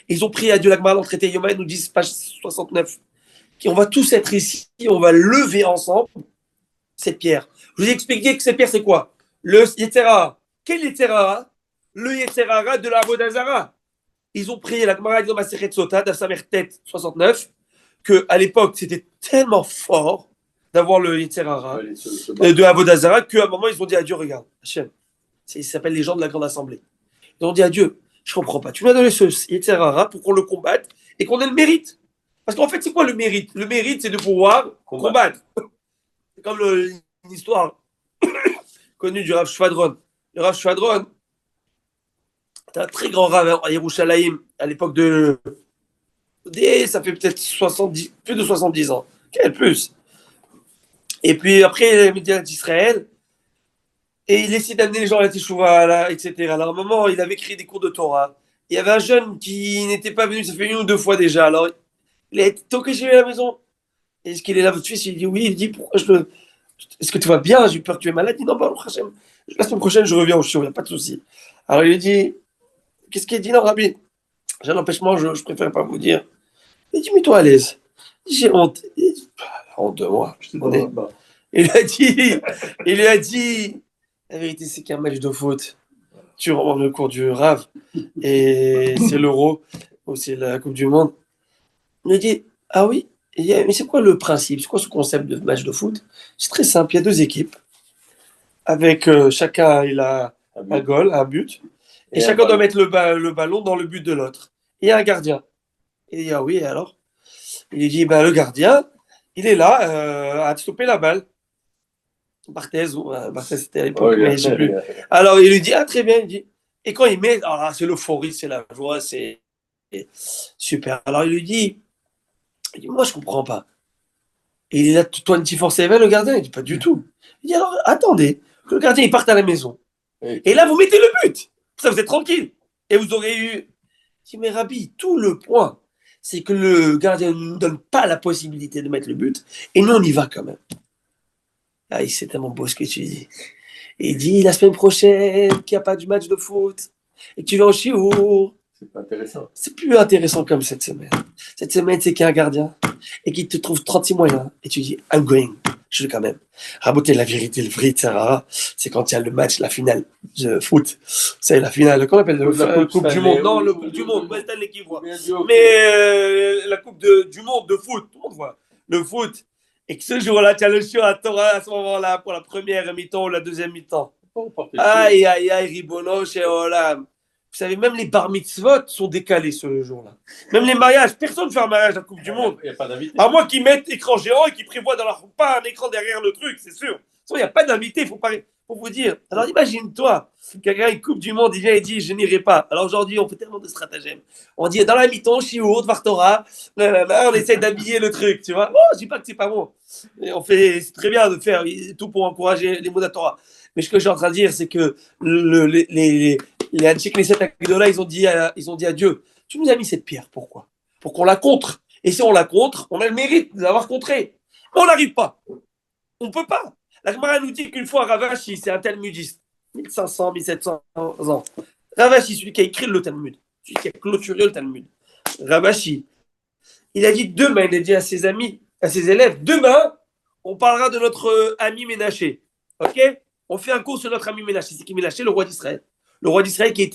Ils ont prié à Dieu, la Gemara dans le traité Yoma, nous disent, page 69, qu'on va tous être ici, on va lever ensemble cette pierre. Je vous ai expliqué que cette pierre, c'est quoi? Le Yetzerara. Quel Yetzerara? Le Yetzerara de la Avodah Zara. Ils ont prié, la Gemara dans Masechet Sota, d'Asamer Tet 69, qu'à l'époque, c'était tellement fort d'avoir le Yetzer Hara, de Avodah Zarah, qu'à un moment, ils ont dit à Dieu, regarde, Hachem, ça s'appelle les gens de la Grande Assemblée. Ils ont dit à Dieu, je comprends pas, tu m'as donné ce Yetzer Hara pour qu'on le combatte et qu'on ait le mérite. Parce qu'en fait, c'est quoi le mérite? Le mérite, c'est de pouvoir combattre. C'est comme une histoire connue du Rav Shvadron. Le Rav Shvadron, c'est un très grand Rav à Yerushalayim, à l'époque de... Ça fait peut-être plus de 70 ans. Quel plus? Et puis après, il est médias d'Israël, et il essaie d'amener les gens à la Teshuvah, etc. Alors à un moment, il avait créé des cours de Torah. Il y avait un jeune qui n'était pas venu, ça fait 1 ou 2 fois déjà. Alors, il a été toqué chez lui à la maison. Est-ce qu'il est là, votre fils? Il dit oui. Il dit, pourquoi est-ce que tu vas bien? J'ai peur que tu es malade. Il dit non, bah, la semaine prochaine, je reviens au show, il n'y a pas de souci. Alors il lui dit, qu'est-ce qu'il dit? Non, Rabbi, j'ai un empêchement, je préfère pas vous dire. Il dit, mets-toi à l'aise. J'ai honte. Il dit, honte de moi. Il lui a dit, la vérité, c'est qu'un match de foot, tu rentres le cours du Rav, et c'est l'Euro, ou c'est la Coupe du Monde. Il lui dit, ah oui? Mais c'est quoi le principe? C'est quoi ce concept de match de foot? C'est très simple, il y a 2 équipes, avec chacun, il a un goal, un but, et chacun doit mettre le ballon dans le but de l'autre. Et il y a un gardien. Il dit, ah oui, et alors? Il lui dit, le gardien, il est là à stopper la balle. Barthez, c'était à l'époque, mais je sais plus. Alors il lui dit, ah très bien, il dit. Et quand il met, alors c'est l'euphorie, c'est la joie, c'est super. Alors il lui dit, moi je comprends pas. Et il est là 24/7, le gardien, il dit, pas du tout. Il dit, alors attendez, que le gardien il parte à la maison. Et là vous mettez le but. Ça vous êtes tranquille. Et vous aurez eu. Il dit, mais Rabbi, tout le point, c'est que le gardien ne nous donne pas la possibilité de mettre le but, et nous on y va quand même. Ah, c'est tellement beau ce que tu dis. Et il dit, la semaine prochaine, qu'il n'y a pas du match de foot, et que tu vas au chiour. C'est pas intéressant. C'est plus intéressant comme cette semaine. Cette semaine, c'est qu'il y a un gardien, et qu'il te trouve 36 moyens, et tu dis, I'm going, je vais quand même. Raboter la vérité, le vrai Tzara, c'est quand il y a le match, la finale de foot. C'est la finale, qu'on appelle la Coupe du Monde. Non, le Coupe du Monde, c'est Stanley qui voit. Mais la Coupe du Monde de foot, tout le monde voit. Le foot. Et que ce jour-là, tu as le show à Torah à ce moment-là pour la première mi-temps ou la deuxième mi-temps. Aïe, aïe, aïe, ribono, chez Olam. Vous savez, même les bar mitzvot sont décalés ce jour-là. Même les mariages, personne ne fait un mariage à la Coupe du Monde. Il n'y a pas d'invité. À moins qu'ils mettent écran géant et qu'ils prévoient dans leur pas un écran derrière le truc, c'est sûr. Il n'y a pas d'invité, il faut vous dire. Alors imagine-toi, quelqu'un une Coupe du Monde, il vient et dit je n'irai pas. Alors aujourd'hui, on fait tellement de stratagèmes. On dit dans la mi-temps, Chiour, Dvartora, on essaie d'habiller le truc, tu vois. Oh, je dis pas que c'est pas bon. Et c'est très bien de faire tout pour encourager les mots de la Torah. Mais ce que je suis en train de dire, c'est que les Anchik Knesset Agdola, ils ont dit à Dieu, tu nous as mis cette pierre, pourquoi? Pour qu'on la contre. Et si on la contre, on a le mérite de l'avoir contrée. Mais on n'arrive pas. On ne peut pas. La Gemara nous dit qu'une fois Ravashi, c'est un talmudiste, 1500, 1700 ans. Ravashi, celui qui a écrit le Talmud, celui qui a clôturé le Talmud. Ravashi, il a dit demain, il a dit à ses amis, à ses élèves, demain, on parlera de notre ami Ménaché. Ok? On fait un cours sur notre ami Ménaché. C'est qui Ménaché? Le roi d'Israël. Le roi d'Israël qui a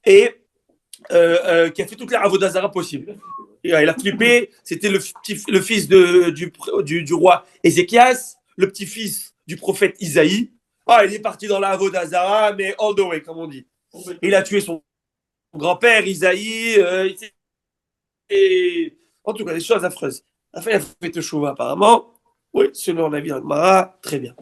fait toutes les avodah zarah possibles. Il a flippé, c'était le fils du roi Ézéchias, le petit-fils du prophète Isaïe. Ah, il est parti dans la avodah zarah, mais all the way, comme on dit. Il a tué son grand-père, Isaïe. En tout cas, des choses affreuses. Enfin, il a fait teshuva, apparemment. Oui, selon la vie d'Agmara, très bien.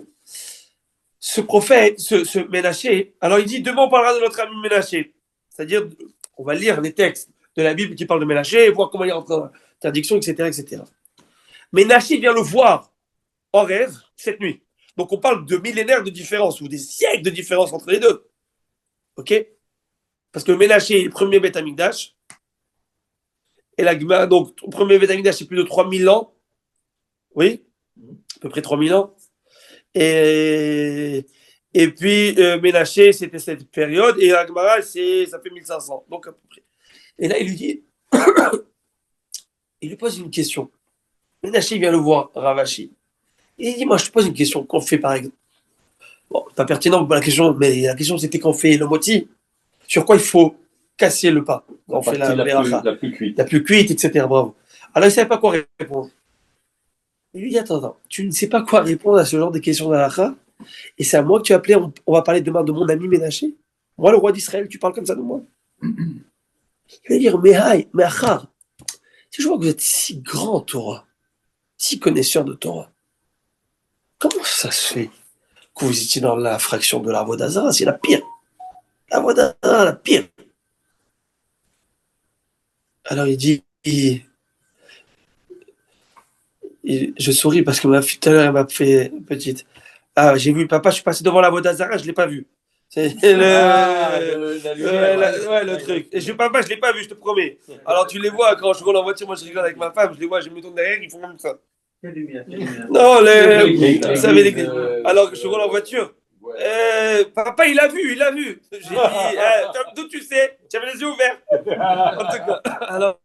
Ce prophète, ce Ménaché, alors il dit, demain on parlera de notre ami Ménaché. C'est-à-dire, on va lire les textes de la Bible qui parlent de Ménaché, voir comment il est rentré dans l'interdiction, etc., etc. Ménaché vient le voir en rêve cette nuit. Donc on parle de millénaires de différence, ou des siècles de différence entre les deux. Ok? Parce que Ménaché est le premier Beth Amikdash. Et donc, le premier Beth Amikdash, c'est plus de 3000 ans. Oui? À peu près 3000 ans. Et puis, Ménaché, c'était cette période. Et Agmara, ça fait 1500. Donc, à peu près. Et là, il lui dit, il lui pose une question. Ménaché vient le voir, Ravashi. Et il dit, moi, je te pose une question. Qu'on fait, par exemple? Bon, pas pertinent pour la question, mais la question, c'était qu'on fait le moti. Sur quoi il faut casser le pain? Quand on fait la plus cuite, etc. Bravo. Alors il ne savait pas quoi répondre. Il lui dit, attends, tu ne sais pas quoi répondre à ce genre de questions d'Alakha, et c'est à moi que tu as appelé, on va parler demain de mon ami Ménaché. Moi, le roi d'Israël, tu parles comme ça de moi. Il va dire, mais Achar, si je vois que vous êtes si grand en Torah, si connaisseur de Torah, comment ça se fait que vous étiez dans la fraction de la Vodazara? C'est la pire. La Vodazara, la pire. Alors il dit, je souris parce que ma fille tout à l'heure, elle m'a fait petite. Ah, j'ai vu papa, je suis passé devant la Vodazara, je ne l'ai pas vu. C'est le truc. Et papa, je ne l'ai pas vu, je te promets. Alors tu les vois quand je roule en voiture, moi je rigole avec ma femme, je les vois, je me tourne derrière, ils font comme ça. Non, alors que je roule en voiture. Papa, il a vu. J'ai dit, d'où tu sais? J'avais les yeux ouverts. En tout cas, alors,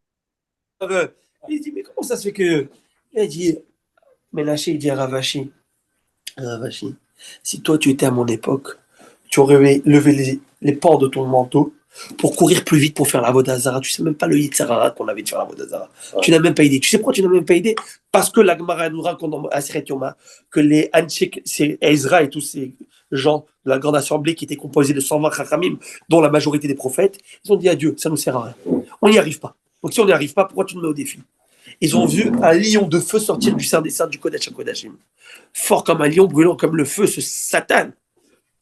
il dit, mais comment ça se fait que. Il a dit, Ménaché, il dit à Ravashi, si toi tu étais à mon époque, tu aurais levé les pans de ton manteau pour courir plus vite pour faire la Vodazara. Tu sais même pas le Yitzhara qu'on avait de faire la Vodazara. Ouais. Tu n'as même pas idée. Tu sais pourquoi tu n'as même pas idée? Parce que la Gemara nous raconte dans Aseret Yoma que les Anshik, c'est Ezra et tous ces gens de la grande assemblée qui étaient composés de 120 Chachamim, dont la majorité des prophètes, ils ont dit à Dieu, ça ne nous sert à rien. On n'y arrive pas. Donc si on n'y arrive pas, pourquoi tu nous mets au défi? Ils ont vu un lion de feu sortir du sein des saints du Kodesh HaKodashim. Fort comme un lion, brûlant comme le feu, ce Satan.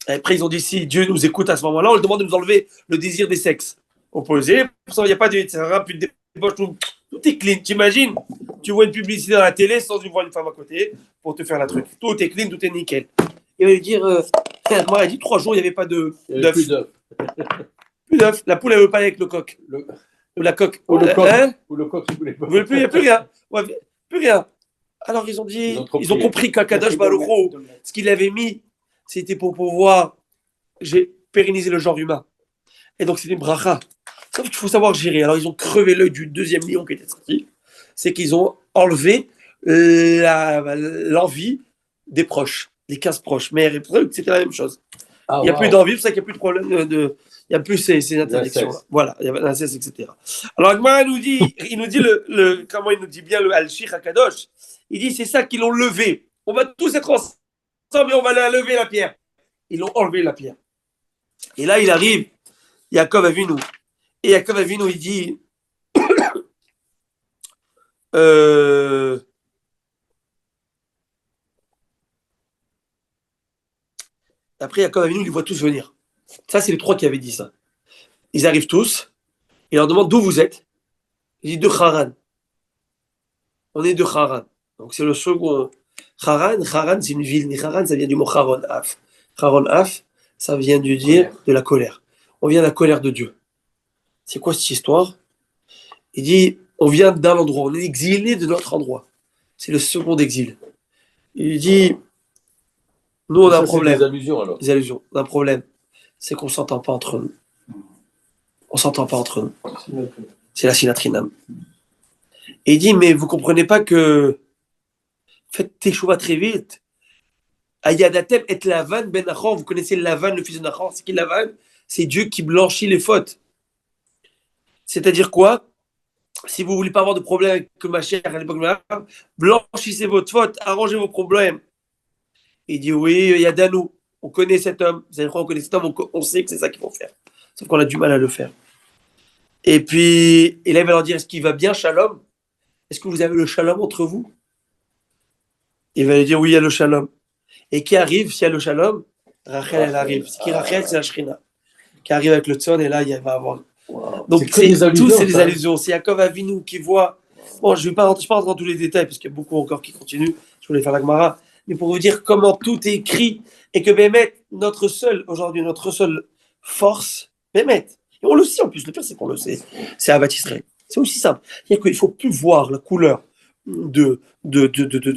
Et après, ils ont dit, si Dieu nous écoute à ce moment-là, on lui demande de nous enlever le désir des sexes opposés. Pour ça, il n'y a pas de etc. Puis de débauche, tout est clean. T'imagines? Tu vois une publicité dans la télé sans voir une femme à côté pour te faire la truc. Tout est clean, tout est nickel. Il va lui dire, moi, il dit 3 jours, il n'y avait pas d'œuf. Plus d'œuf. La poule, elle ne veut pas aller avec le coq. Ou la coque. Ou le coq. Hein? Ou le coq, il voulait pas. Il n'y a plus rien. Ouais, plus rien. Alors, ils ont compris qu'Akadosh Baruch Hu, ce qu'il avait mis, c'était pour pouvoir pérenniser le genre humain. Et donc, c'est une bracha. Sauf qu'il faut savoir gérer. Alors, ils ont crevé l'œil du deuxième lion qui était sorti. C'est qu'ils ont enlevé l'envie des proches, des 15 proches. Mère et frère, c'était la même chose. Il n'y a plus d'envie, c'est ça qu'il n'y a plus de problème il n'y a plus ces interdictions. Voilà, il y a l'inceste, etc. Alors, Agmara il nous dit comment il nous dit bien le Al-Shir HaKadosh. Il dit, c'est ça qu'ils l'ont levé. On va tous être ensemble et on va lever la pierre. Ils l'ont enlevé la pierre. Et là, il arrive, Yaakov Avinu. Et Yaakov Avinu, il dit, après, Yaakov Avinu, il les voit tous venir. Ça, c'est les 3 qui avaient dit ça. Ils arrivent tous. Il leur demande d'où vous êtes. Il dit de Haran. On est de Haran. Donc, c'est le second. Haran, c'est une ville. Mais Haran, ça vient du mot Haron Af. Haron Af, ça vient du dire de la colère. On vient de la colère de Dieu. C'est quoi cette histoire? Il dit, on vient d'un endroit. On est exilé de notre endroit. C'est le second exil. Il dit, nous, on a un problème. Des allusions, alors. Des allusions. On a un problème. C'est qu'on ne s'entend pas entre nous. On ne s'entend pas entre nous. C'est la sinatrinam. Et il dit, mais vous ne comprenez pas que faites teshuva très vite. Ayadatem et Lavan ben Nachor. Vous connaissez Lavan, le fils de Nachor. C'est qui Lavan? C'est Dieu qui blanchit les fautes. C'est-à-dire quoi? Si vous ne voulez pas avoir de problème avec ma chère à l'époque, blanchissez votre faute, arrangez vos problèmes. Il dit, oui, Yadanou. On connaît cet homme. Vous savez quoi, on connaît cet homme, on sait que c'est ça qu'il faut faire. Sauf qu'on a du mal à le faire. Et puis, et là, il va leur dire, est-ce qu'il va bien, Shalom? Est-ce que vous avez le Shalom entre vous? Il va lui dire, oui, il y a le Shalom. Et qui arrive, s'il y a le Shalom? Rachel, elle arrive. C'est qui Rachel? C'est la Shrina. Qui arrive avec le Tzon, et là, il va avoir... Donc, c'est des allusions. C'est Yaakov Avinu qui voit... Bon, je ne vais pas rentrer dans tous les détails, parce qu'il y a beaucoup encore qui continuent. Je voulais faire la Gemara. Mais pour vous dire comment tout est écrit, et que Bémet, notre seule force, Bémet, et on le sait en plus, le pire c'est qu'on le sait, c'est Ahavat Israël. C'est aussi simple. Il ne faut plus voir la couleur de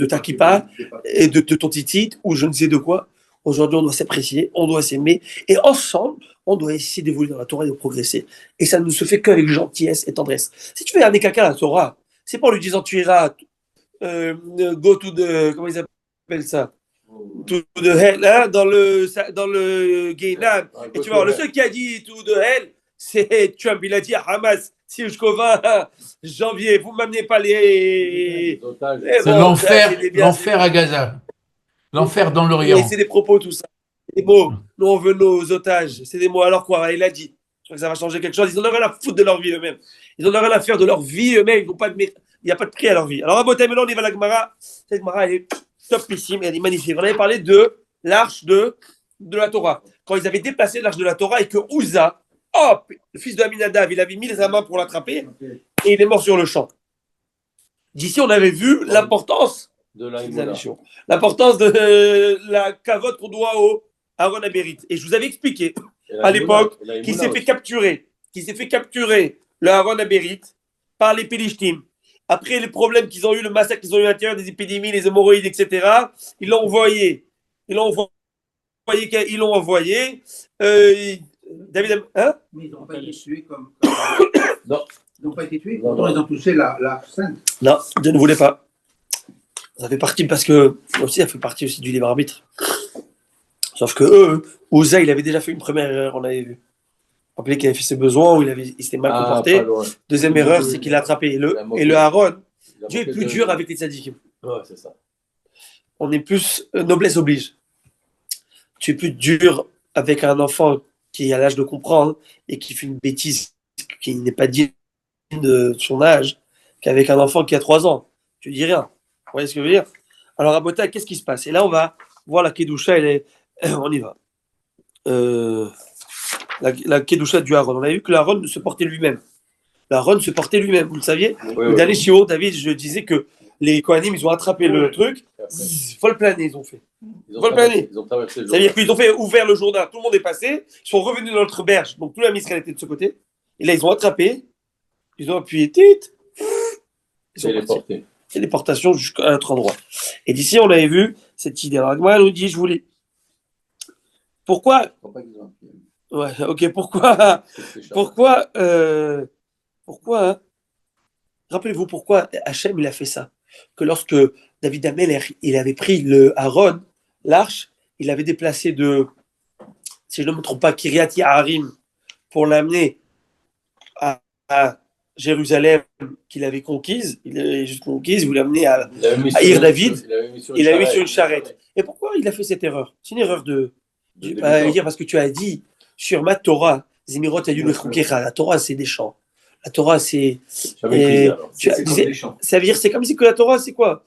ta kippa et de ton titit ou je ne sais de quoi. Aujourd'hui, on doit s'apprécier, on doit s'aimer, et ensemble, on doit essayer d'évoluer dans la Torah et de progresser. Et ça ne se fait qu'avec gentillesse et tendresse. Si tu veux amener quelqu'un à la Torah, c'est pas en lui disant tu iras go to the, comment ils appellent ça? To the hell, hein, dans le Guénam. Et tu vois, le seul qui a dit to the hell, c'est Trump. Il a dit à Hamas, si jusqu'au 20 janvier, vous ne m'amenez pas les otages. C'est l'enfer à Gaza. L'enfer dans l'Orient. Et c'est des propos, tout ça. Des mots. Nous, on veut nos otages. C'est des mots. Alors quoi? Il a dit. Je crois que ça va changer quelque chose. Ils n'en ont rien à foutre de leur vie eux-mêmes. Ils n'en ont rien à faire de leur vie eux-mêmes. Il n'y a pas de prix à leur vie. Alors, à Botaï, maintenant, on y va à la Gemara. Cette Gemara, elle est topissime. Elle est magnifique. On avait parlé de l'arche de la Torah. Quand ils avaient déplacé l'arche de la Torah et que Uza, hop, le fils de Aminadav, il avait mis sa main pour l'attraper et il est mort sur le champ. D'ici, on avait vu l'importance De la l'importance de la cavote qu'on doit au Aaron Abérit. Et je vous avais expliqué à l'époque qu'il s'est fait capturer le Aaron Abérit par les Pélishtim. Après les problèmes qu'ils ont eu, le massacre qu'ils ont eu à l'intérieur, des épidémies, les hémorroïdes, etc., ils l'ont envoyé. David, hein? Mais ils n'ont pas été tués comme. Non. Ils n'ont pas été tués. Non, Pourtant, ils ont touché la sainte. Non, Dieu ne voulait pas. Ça fait partie parce que aussi, ça fait partie aussi du libre arbitre. Sauf que Uza, il avait déjà fait une première erreur, on avait vu. Rappelez qu'il avait fait ses besoins, où il s'était mal comporté. Deuxième erreur, c'est qu'il a attrapé. Et le Aaron, Dieu est plus dur avec les tzadikim. Ouais, c'est ça. On est plus noblesse oblige. Tu es plus dur avec un enfant qui est à l'âge de comprendre et qui fait une bêtise qui n'est pas digne de son âge qu'avec un enfant qui a 3 ans. Tu dis rien. Vous voyez ce que je veux dire? Alors à Botaï, qu'est-ce qui se passe? Et là, on va voir la Kedusha. On y va. La Kedusha du Aaron. On a vu que l'Aaron se portait lui-même. L'Aaron se portait lui-même, vous le saviez? Oui, Dans les Shiur, David, je disais que les Kohanim, ils ont attrapé le truc. Vol plané, ils ont fait. Vol plané. Ils ont traversé le Ça veut dire qu'ils ont fait ouvert le Jourdain, tout le monde est passé, ils sont revenus dans notre berge, donc tout la Israël était de ce côté. Et là, ils ont attrapé, ils ont appuyé, ils ont parti. Téléportation jusqu'à un autre endroit. Et d'ici, on avait vu cette idée. Alors, Agma nous dit, je voulais. Pourquoi? Ouais, ok, pourquoi hein? Rappelez-vous pourquoi Hachem il a fait ça. Que lorsque David Ameler, il avait pris le Aaron, l'arche, il avait déplacé de, si je ne me trompe pas, Kiryat Ye'arim pour l'amener à Jérusalem qu'il avait conquise. Il l'avait juste conquise, il voulait l'amener à Ir David. Il l'avait mis sur une charrette. Et pourquoi il a fait cette erreur? C'est une erreur de dire parce que tu as dit sur ma Torah, Zemirot Ayun Lechukecha, la Torah c'est des chants. La Torah c'est. Ça veut dire c'est comme si que la Torah c'est quoi?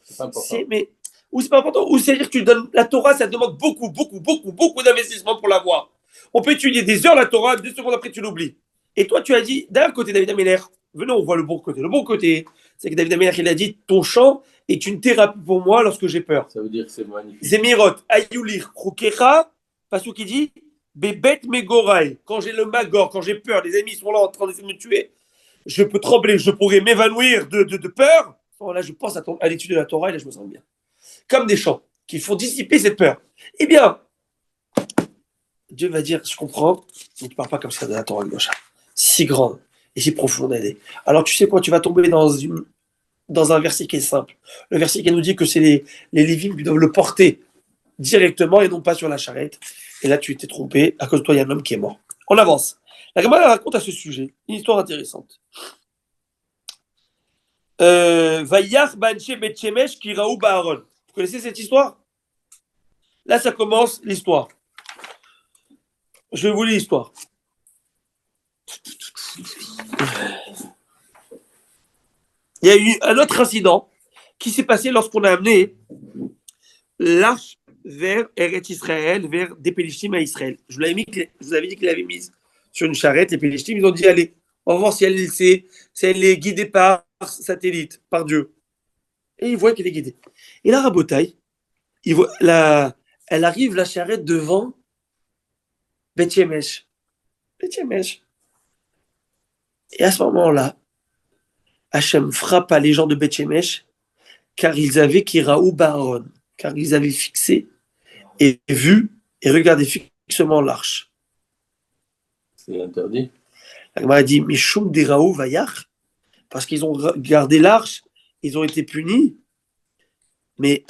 Mais ou c'est pas important, ou c'est-à-dire que tu donnes la Torah, ça demande beaucoup d'investissement pour l'avoir. On peut étudier des heures la Torah, 2 secondes après tu l'oublies. Et toi tu as dit d'un côté David Ameler, venez on voit le bon côté. Le bon côté, c'est que David Ameler il a dit ton chant est une thérapie pour moi lorsque j'ai peur. Ça veut dire que c'est magnifique. Zemirot Ayulir Krukecha, parce qui dit Bebet Megorai, quand j'ai le magor, quand j'ai peur, les ennemis sont là en train d'essayer de me tuer, je peux trembler, je pourrais m'évanouir de peur. Oh, là, je pense à l'étude de la Torah et là, je me sens bien. Comme des chants qui font dissiper cette peur. Eh bien, Dieu va dire, je comprends, mais tu ne parles pas comme ça de la Torah gauche. Si grande et si profonde elle est. Alors, tu sais quoi, tu vas tomber dans un verset qui est simple. Le verset qui nous dit que c'est les Lévim qui doivent le porter directement et non pas sur la charrette. Et là, tu t'es trompé. À cause de toi, il y a un homme qui est mort. On avance. La Gemara raconte à ce sujet une histoire intéressante. Vayach Banche Bet Shemesh Kiraou Baaron. Vous connaissez cette histoire? Là, ça commence l'histoire. Je vais vous lire l'histoire. Il y a eu un autre incident qui s'est passé lorsqu'on a amené l'arche vers Eretz Israël, vers des Pélishtim à Israël. Je vous avais dit qu'il l'avait mise sur une charrette. Les Pélishtim, ils ont dit allez, on va voir si elle est guidée par satellite, par Dieu. Et ils voient qu'elle est guidée. Et là, Rabotai, elle arrive, la charrette, devant Beth Shemesh. Et à ce moment-là, Hachem frappe à les gens de Beth Shemesh car ils avaient Kiraou Baaron, car ils avaient fixé et vu et regardé fixement l'arche. C'est interdit. La Gemara dit Mishum Deraou Vayach, parce qu'ils ont regardé l'arche, ils ont été punis. Mais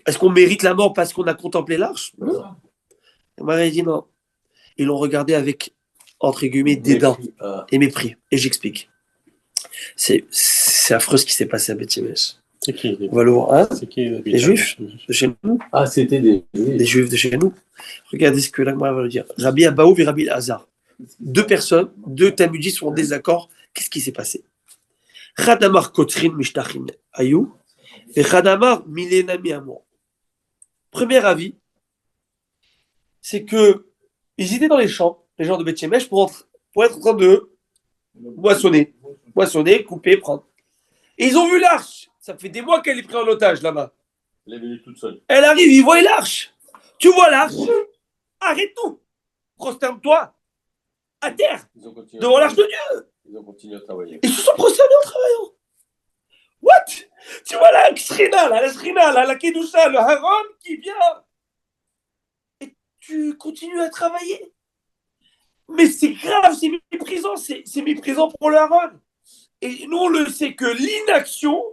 est-ce qu'on mérite la mort parce qu'on a contemplé l'arche? Non. La Gemara dit non. Ils l'ont regardé avec, entre guillemets, dédain et mépris. Et j'explique. C'est affreux ce qui s'est passé à Beth Shemesh. C'est qui On va le voir. Hein, C'est qui les Juifs de chez nous. Ah, c'était des Des Juifs de chez nous. Regardez ce que l'Agmara va nous dire. Rabbi Abaou et Rabbi Hazar. Deux personnes, deux talmudistes sont en désaccord. Qu'est-ce qui s'est passé? Chadamar Kotrin Mishtachin Ayou et Chadamar Milenami Amour. Premier avis, c'est que ils étaient dans les champs, les gens de Beth Shemesh, pour être en train de moissonner, couper, prendre. Et ils ont vu l'arche. Ça fait des mois qu'elle est prise en otage là-bas. Elle est venue toute seule. Elle arrive, ils voient l'arche. Tu vois l'arche? Arrête tout. Prosterne-toi à terre devant l'arche de Dieu. Ils ont continué à travailler. Ils se sont prosternés en travaillant. What? Tu vois la Shrina, la Kedusha, le Haron qui vient. Et tu continues à travailler. Mais c'est grave, c'est méprisant, c'est méprisant pour le Haron. Et nous, on le sait que l'inaction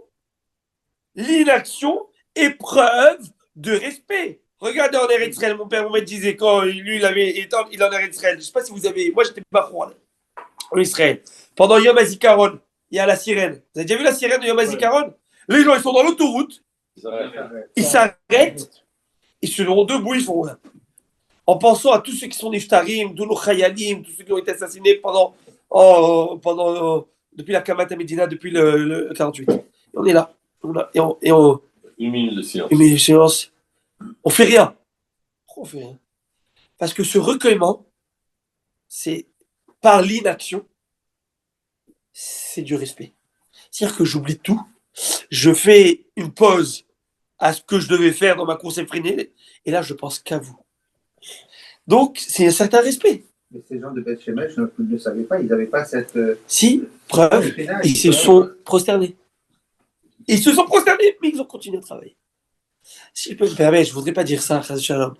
est preuve de respect. Regardez en Eretz Israël, mon père me disait quand lui, il est en Eretz Israël. Je ne sais pas si vous avez. Moi, j'étais pas froid en Israël. Pendant Yom HaZikaron, il y a la sirène. Vous avez déjà vu la sirène de Yom HaZikaron? Les gens, ils sont dans l'autoroute. Ils s'arrêtent. Ils se mettent debout, ils font. En pensant à tous ceux qui sont niftarim, tous nos chayalim, tous ceux qui ont été assassinés depuis la Kamat Medina, depuis le 48. Et on est là. Une minute de silence. Une minute de silence. On fait rien. Pourquoi on fait rien? Parce que ce recueillement, c'est par l'inaction, c'est du respect. C'est-à-dire que j'oublie tout. Je fais une pause à ce que je devais faire dans ma course effrénée, et là, je pense qu'à vous. Donc, c'est un certain respect. Mais ces gens de Beth Shemesh ne savaient pas, ils n'avaient pas cette. Si, preuve, ils se sont prosternés. Ils se sont prosternés, mais ils ont continué à travailler. Si je peux me permettre, je ne voudrais pas dire ça, Chaz Shalom.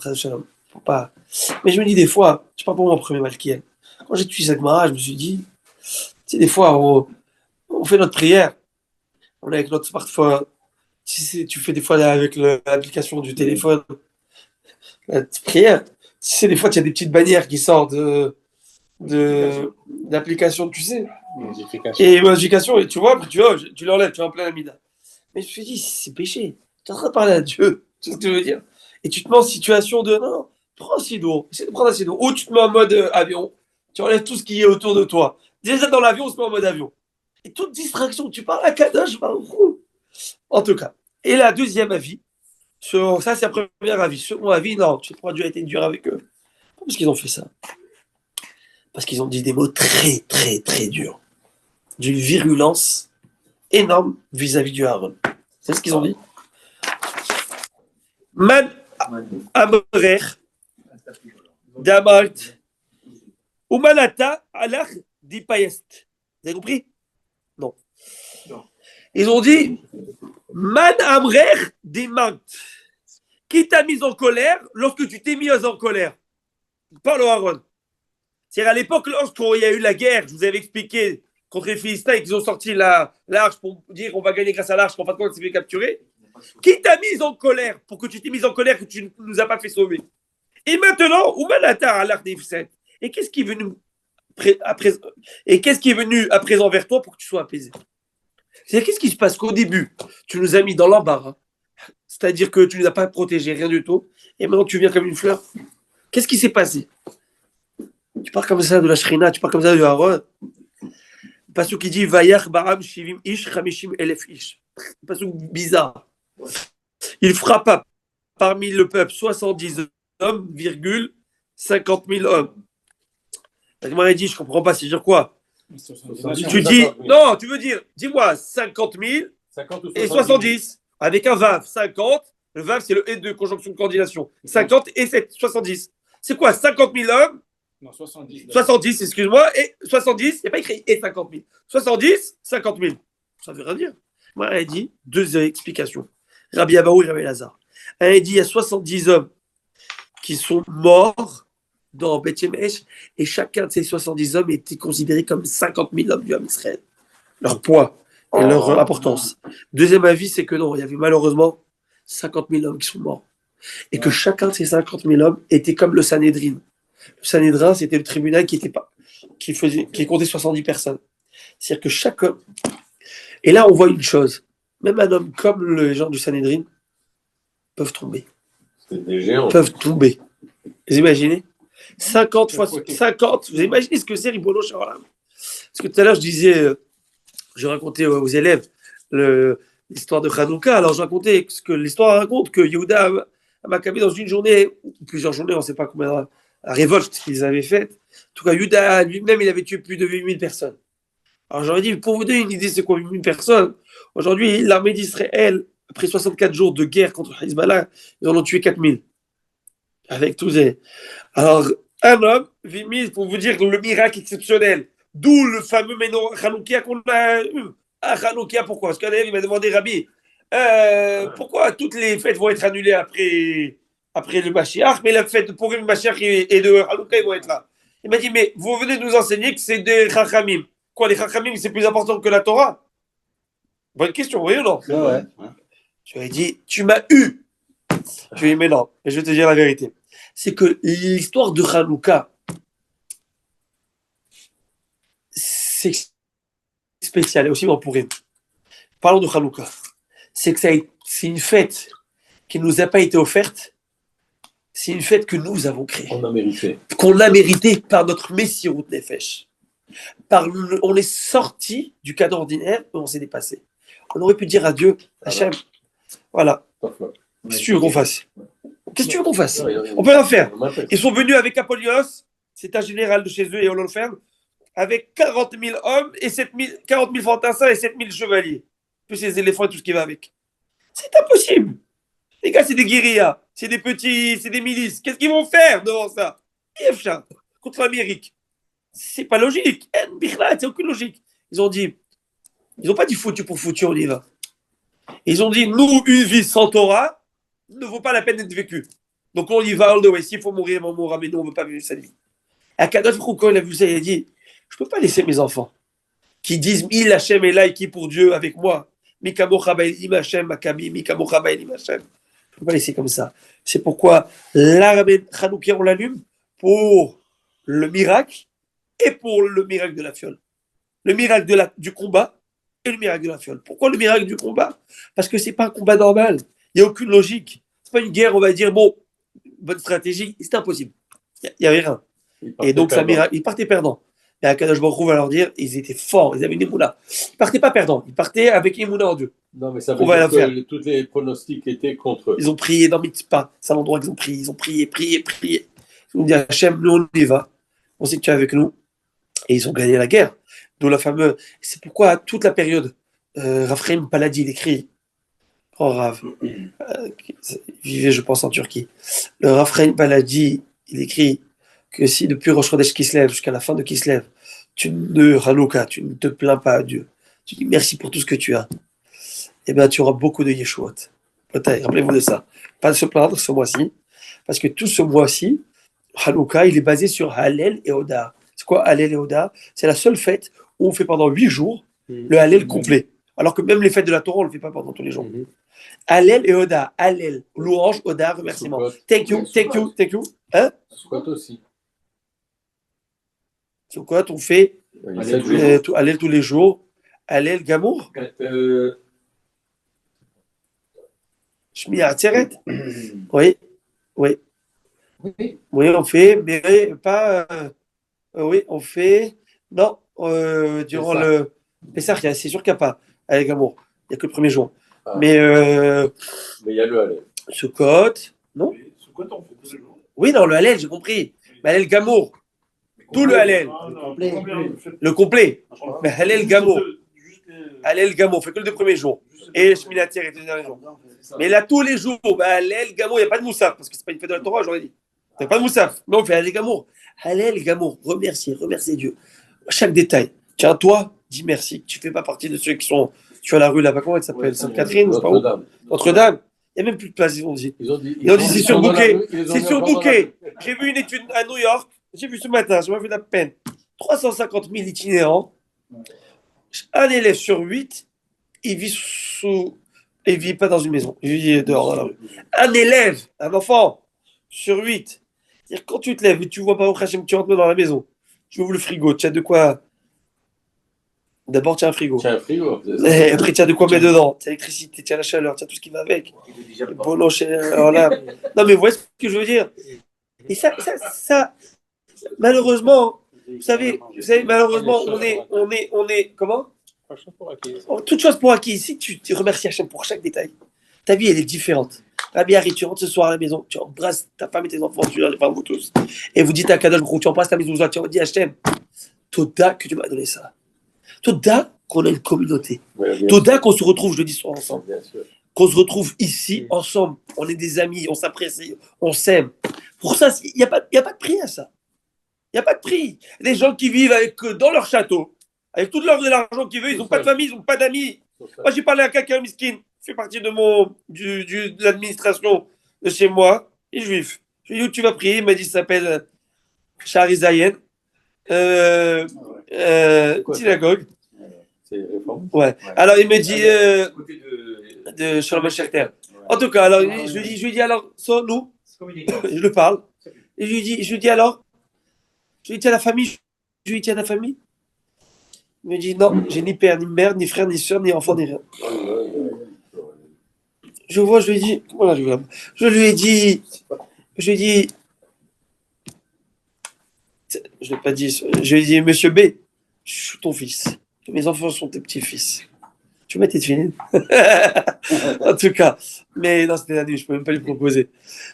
Faut pas. Mais je me dis des fois, je parle pour mon premier Malkiel. Quand j'ai tué cette Gemara, je me suis dit, tu sais, des fois, on fait notre prière, on est avec notre smartphone. Tu fais des fois avec l'application du téléphone, la prière. Tu sais, des fois, il y a des petites bannières qui sortent d'application, tu sais. Et modification, et tu vois, tu l'enlèves, tu es en plein amida. Mais je me suis dit, c'est péché. Tu es en train de parler à Dieu. Tu sais ce que je veux dire? Et tu te mets en situation de, non, prends un sido, essaie de prendre un sido. Ou tu te mets en mode avion, tu enlèves tout ce qui est autour de toi. Déjà dans l'avion, on se met en mode avion. Et toute distraction, tu parles à Kadosh, en tout cas. Et la deuxième avis, ça c'est la première avis. Second avis, non, tu crois que Dieu a été dur avec eux. Pourquoi est-ce qu'ils ont fait ça? Parce qu'ils ont dit des mots très, très, très durs. D'une virulence énorme vis-à-vis du Aaron. C'est ce qu'ils ont dit. Man Amrer Damalt Umanata Alach Dipayest. Vous avez compris? Non. Ils ont dit Man Amrer Dimant. Qui t'a mis en colère lorsque tu t'es mis en colère? Parle au Aaron. C'est-à-dire à l'époque, lorsqu'il y a eu la guerre, je vous avais expliqué, contre les Philistins, et qu'ils ont sorti l'arche pour dire on va gagner grâce à l'arche, qu'en fin de compte, s'est fait capturer. Qui t'a mis en colère pour que tu t'es mis en colère que tu ne nous as pas fait sauver? Et maintenant, Oumanata à l'arche des et qu'est-ce qui est venu à présent vers toi pour que tu sois apaisé? C'est-à-dire, qu'est-ce qui se passe qu'au début, tu nous as mis dans l'embarras, c'est-à-dire que tu ne nous as pas protégé, rien du tout, et maintenant tu viens comme une fleur. Qu'est-ce qui s'est passé? Tu parles comme ça de la Shrina, tu parles comme ça de Aaron. Le passage qui dit Vayach Baram Shivim Ish Chamishim Elef Ish. Le passage bizarre. Il frappa parmi le peuple 70 hommes, 50 000 hommes. La Gemara dit, je ne comprends pas, c'est dire quoi? Tu dis, non, tu veux dire, dis-moi 50 000 et 70, avec un vav, 50, le vav c'est le et de conjonction de coordination, 50 et 70. C'est quoi, 50 000 hommes? Non, 70. 70, excuse-moi, et 70, il n'y a pas écrit et 50 000. 70, 50 000. Ça veut rien dire. Moi, elle dit deux explications. Rabbi Abaou et Rabbi Lazare. Elle dit il y a 70 hommes qui sont morts dans Beth Shemesh et chacun de ces 70 hommes était considéré comme 50 000 hommes du Ham Israël. Leur poids et leur importance. Deuxième avis, c'est que non, il y avait malheureusement 50 000 hommes qui sont morts. Et que chacun de ces 50 000 hommes était comme le Sanhédrin. Le Sanhédrin, c'était le tribunal qui comptait 70 personnes. C'est-à-dire que chaque homme. Et là, on voit une chose. Même un homme comme les gens du Sanhedrin peuvent tomber. C'est des géants. Peuvent tomber. Vous imaginez 50 fois 50. Vous imaginez ce que c'est Ribono Shalom? Parce que tout à l'heure, je racontais aux élèves l'histoire de Hanouka. Alors, je racontais ce que l'histoire raconte, que Yehuda a Maccabée dans une journée, ou plusieurs journées, on ne sait pas combien, la révolte qu'ils avaient faite. En tout cas, Yehuda lui-même, il avait tué plus de 8000 personnes. Alors, j'aurais dit, pour vous donner une idée, c'est quoi 8000 personnes? Aujourd'hui, l'armée d'Israël, après 64 jours de guerre contre Hezbollah, ils en ont tué 4000. Avec tous les. Alors, un homme, Vimis, pour vous dire le miracle exceptionnel, d'où le fameux Ménorah Hanoukia qu'on a eu. Ah, Hanoukia, pourquoi? Parce qu'un élève, il m'a demandé, Rabbi, pourquoi toutes les fêtes vont être annulées après le Mashiach, mais la fête de Purim, Mashiach et de Hanouka, ils vont être là. Il m'a dit, mais vous venez de nous enseigner que c'est des Chachamim. Quoi, les Chachamim, c'est plus important que la Torah? Bonne question, oui ou non? Ouais. Je lui ai dit, tu m'as eu. Je lui ai dit, mais non, et je vais te dire la vérité. C'est que l'histoire de Hanouka, c'est spécial, et aussi en Purim. Parlons de Hanouka. C'est que c'est une fête qui ne nous a pas été offerte, c'est une fête que nous avons créée. On a mérité. Qu'on a mérité par notre Messirut Nefesh. On est sorti du cadre ordinaire et on s'est dépassé. On aurait pu dire à Dieu, Hachem, voilà. Qu'est-ce que tu veux qu'on fasse? Qu'est-ce que tu veux qu'on fasse? On peut rien faire. Ils sont venus avec Apollonios, c'est un général de chez eux et Holofernes, avec 40 000 hommes et 40 000 fantassins et 7 000 chevaliers. Plus les éléphants et tout ce qui va avec. C'est impossible. Les gars, c'est des guérillas, c'est des petits, c'est des milices. Qu'est-ce qu'ils vont faire devant ça? IFCHA, contre l'Amérique. C'est pas logique. C'est aucune logique. Ils ont pas dit foutu pour foutu, on y va. Ils ont dit, nous, une vie sans Torah ne vaut pas la peine d'être vécue. Donc on y va all the way. S'il faut mourir, on mourra, mais nous, on ne veut pas vivre cette vie. Et Akadosh Baruch Hu, quand il a vu ça, il a dit, je ne peux pas laisser mes enfants qui disent, il Hachem est là et qui est pour Dieu avec moi. Mikamo Chabaïlim Hachem, Makabi, Mikamo Chabaïlim Hachem. Je ne peux pas laisser comme ça. C'est pourquoi l'armée Hanoukia, on l'allume pour le miracle et pour le miracle de la fiole. Le miracle du combat et le miracle de la fiole. Pourquoi le miracle du combat? Parce que ce n'est pas un combat normal. Il n'y a aucune logique. Ce n'est pas une guerre, on va dire, bon, bonne stratégie, c'est impossible. Il n'y avait rien. Et donc, ça miracle. Ils partaient perdants. Et Akadosh Baruch Hu va leur dire, ils étaient forts, ils avaient une émouna. Ils ne partaient pas perdants, ils partaient avec une émouna en Dieu. Non, mais ça veut dire que tous les pronostics étaient contre eux. Ils ont prié dans Mitzpah, c'est l'endroit qu'ils ont prié. Ils ont prié. Ils ont dit, Hachem, nous on y va. On sait que tu es avec nous. Et ils ont gagné la guerre. D'où la fameuse. C'est pourquoi toute la période, Raphaël Paladi, il écrit, oh Rav, il vivait, je pense, en Turquie. Le Raphaël Paladi, il écrit que si depuis Rosh Chodesh Kislev jusqu'à la fin de Kislev, tu ne te plains pas à Dieu, tu dis merci pour tout ce que tu as, eh bien tu auras beaucoup de Yeshuot. Rappelez-vous de ça. Pas de se plaindre ce mois-ci, parce que tout ce mois-ci, Hanouka, il est basé sur Hallel et Oda. C'est quoi Hallel et Oda? C'est la seule fête où on fait pendant 8 jours le Hallel complet. Alors que même les fêtes de la Torah, on ne le fait pas pendant tous les jours. Hallel et Oda. Hallel, louange, Oda, remerciement. Thank you. Hein? Sukkot aussi. Sukkot, on fait Hallel tous les jours. Hallel Gamour. Shmini Atzeret. Oui, on fait, mais pas. Oui, on fait. Non, durant le Pessah, c'est sûr qu'il n'y a pas Hallel Gamour. Il n'y a que le premier jour. Ah. Mais il y a le Hallel. Sukkot, non? Sukkot, on fait tous les jours. Oui, non, le Hallel, j'ai compris. Mais Hallel Gamour. Tout le Hallel. Le complet. Mais Hallel Gamour. Hallel Gamour, on fait que le deux premiers jours. Et Shmini Atzeret et les derniers jours. Mais là, tous les jours, Hallel Gamour, il n'y a pas de Moussaf, parce que ce n'est pas une fête de la Torah, j'aurais dit. Il n'y a pas de Moussaf. Mais on fait Hallel Gamour. Hallel Gamour, remercier Dieu. Chaque détail. Tiens, toi, dis merci. Tu ne fais pas partie de ceux qui sont sur la rue là-bas. Comment elle s'appelle? Sainte-Catherine, Notre-Dame. Il n'y a même plus de place, ils ont dit. Ils ont dit c'est surbooké. C'est surbooké. J'ai vu une étude à New York. J'ai vu ce matin, ça m'a fait de la peine. 350 000 itinérants. Un élève sur 8, il vit pas dans une maison. Il vit dehors dans la rue. Un élève, un enfant, sur 8. C'est-à-dire, quand tu te lèves et tu vois pas au Hachem, tu rentres dans la maison. Tu ouvres le frigo, tu as de quoi D'abord, tiens un frigo. Tiens, un frigo. Et après, tiens de quoi mettre dedans. Tiens l'électricité, tiens la chaleur, tiens tout ce qui va avec. Bon, non, alors là... non, mais vous voyez ce que je veux dire. Et ça, malheureusement, vous savez, malheureusement, on est, comment? Toute chose pour acquis. Si tu remercies Hachem pour chaque détail, ta vie, elle est différente. Rabbi Harry, tu rentres ce soir à la maison, tu embrasses ta femme et tes enfants, enfin vous tous, et vous dites à Kadosh Baruch Hu, tu embrasses ta maison, tu dis Hachem, Toda que tu m'as donné ça. Toda qu'on a une communauté. Toda qu'on se retrouve jeudi soir ensemble. Qu'on se retrouve ici ensemble. On est des amis, on s'apprécie, on s'aime. Pour ça, il n'y a pas de prix à ça. Il n'y a pas de prix. Des gens qui vivent dans leur château, avec tout l'argent qu'ils veulent, ils n'ont pas de famille, ils n'ont pas d'amis. Moi, j'ai parlé à quelqu'un miskin, fait partie de l'administration de chez moi, il est juif. Je lui ai dit où tu vas prier, il m'a dit, il s'appelle Shari Zayen, synagogue. Ouais. Alors il me dit de Shalom Shelter. En tout cas, alors je lui dis alors, nous, je le parle. Et je lui dis alors, je lui dis à la famille, il me dit non, j'ai ni père, ni mère, ni frère, ni soeur, ni enfant, ni rien. Je lui ai dit, voilà, je lui ai dit, je ne l'ai pas dit, je lui ai dit, monsieur B, je suis ton fils. Mes enfants sont tes petits-fils. Tu mets tes filles. En tout cas, mais non, c'était la nuit, je ne peux même pas lui proposer.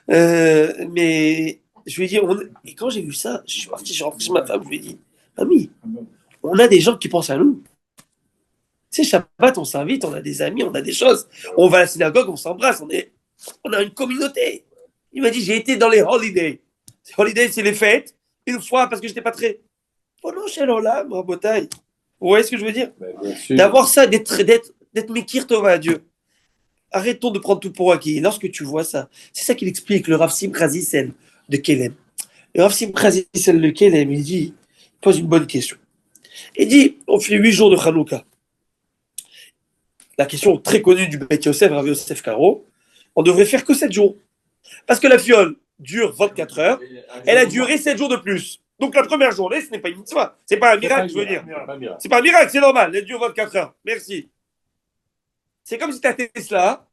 Mais je lui ai dit, et quand j'ai vu ça, je suis rentré chez ma femme, je lui ai dit, mamie, on a des gens qui pensent à nous. Tu sais, Shabbat, on s'invite, on a des amis, on a des choses. On va à la synagogue, on s'embrasse, on a une communauté. Il m'a dit, j'ai été dans les holidays. Les holidays, c'est les fêtes, une fois, parce que je n'étais pas très... Oh non, chez Lola, ma bataille. Vous voyez ce que je veux dire? D'avoir ça, d'être Mekir Tova à Dieu. Arrêtons de prendre tout pour acquis. Lorsque tu vois ça, c'est ça qu'il explique, le Rav Simcha Zissel de Kelem. Le Rav Simcha Zissel de Kelem, il pose une bonne question. Il dit, on fait 8 jours de Hanouka. La question très connue du Beth Yosef, Rav Yosef Karo, on devrait faire que 7 jours. Parce que la fiole dure 24 heures, elle a duré 7 jours de plus. Donc la première journée, ce n'est pas une mitzvah. C'est pas un miracle, je veux dire. C'est pas un miracle, c'est normal. Elle dure 24 heures. Merci. C'est comme si ta Tesla,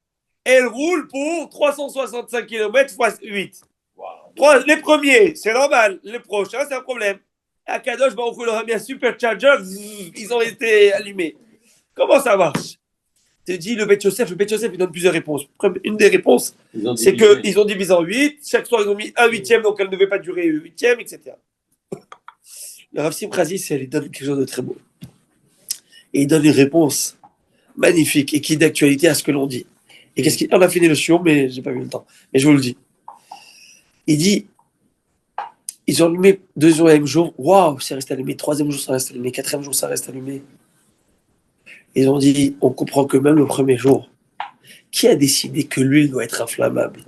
elle roule pour 365 km x 8. Les premiers, c'est normal. Les prochains, c'est un problème. À Kadosh Baruch Hu leur a mis un supercharger, ils ont été allumés. Comment ça marche? te dis le Beth Yosef, il donne plusieurs réponses. Une des réponses, c'est qu'ils ont divisé en 8, chaque soir ils ont mis un huitième, donc elle ne devait pas durer 8e, etc. Le Rav Simcha Zissel, il donne quelque chose de très beau. Et il donne une réponse magnifique et qui est d'actualité à ce que l'on dit. Et qu'est-ce qu'il... On a fini le chiot, mais j'ai pas eu le temps. Mais je vous le dis. Il dit, ils ont allumé 2e jour, waouh, ça reste allumé, 3e jour, ça reste allumé, 4e jour, ça reste allumé. Ils ont dit, on comprend que même le 1er jour, qui a décidé que l'huile doit être inflammable?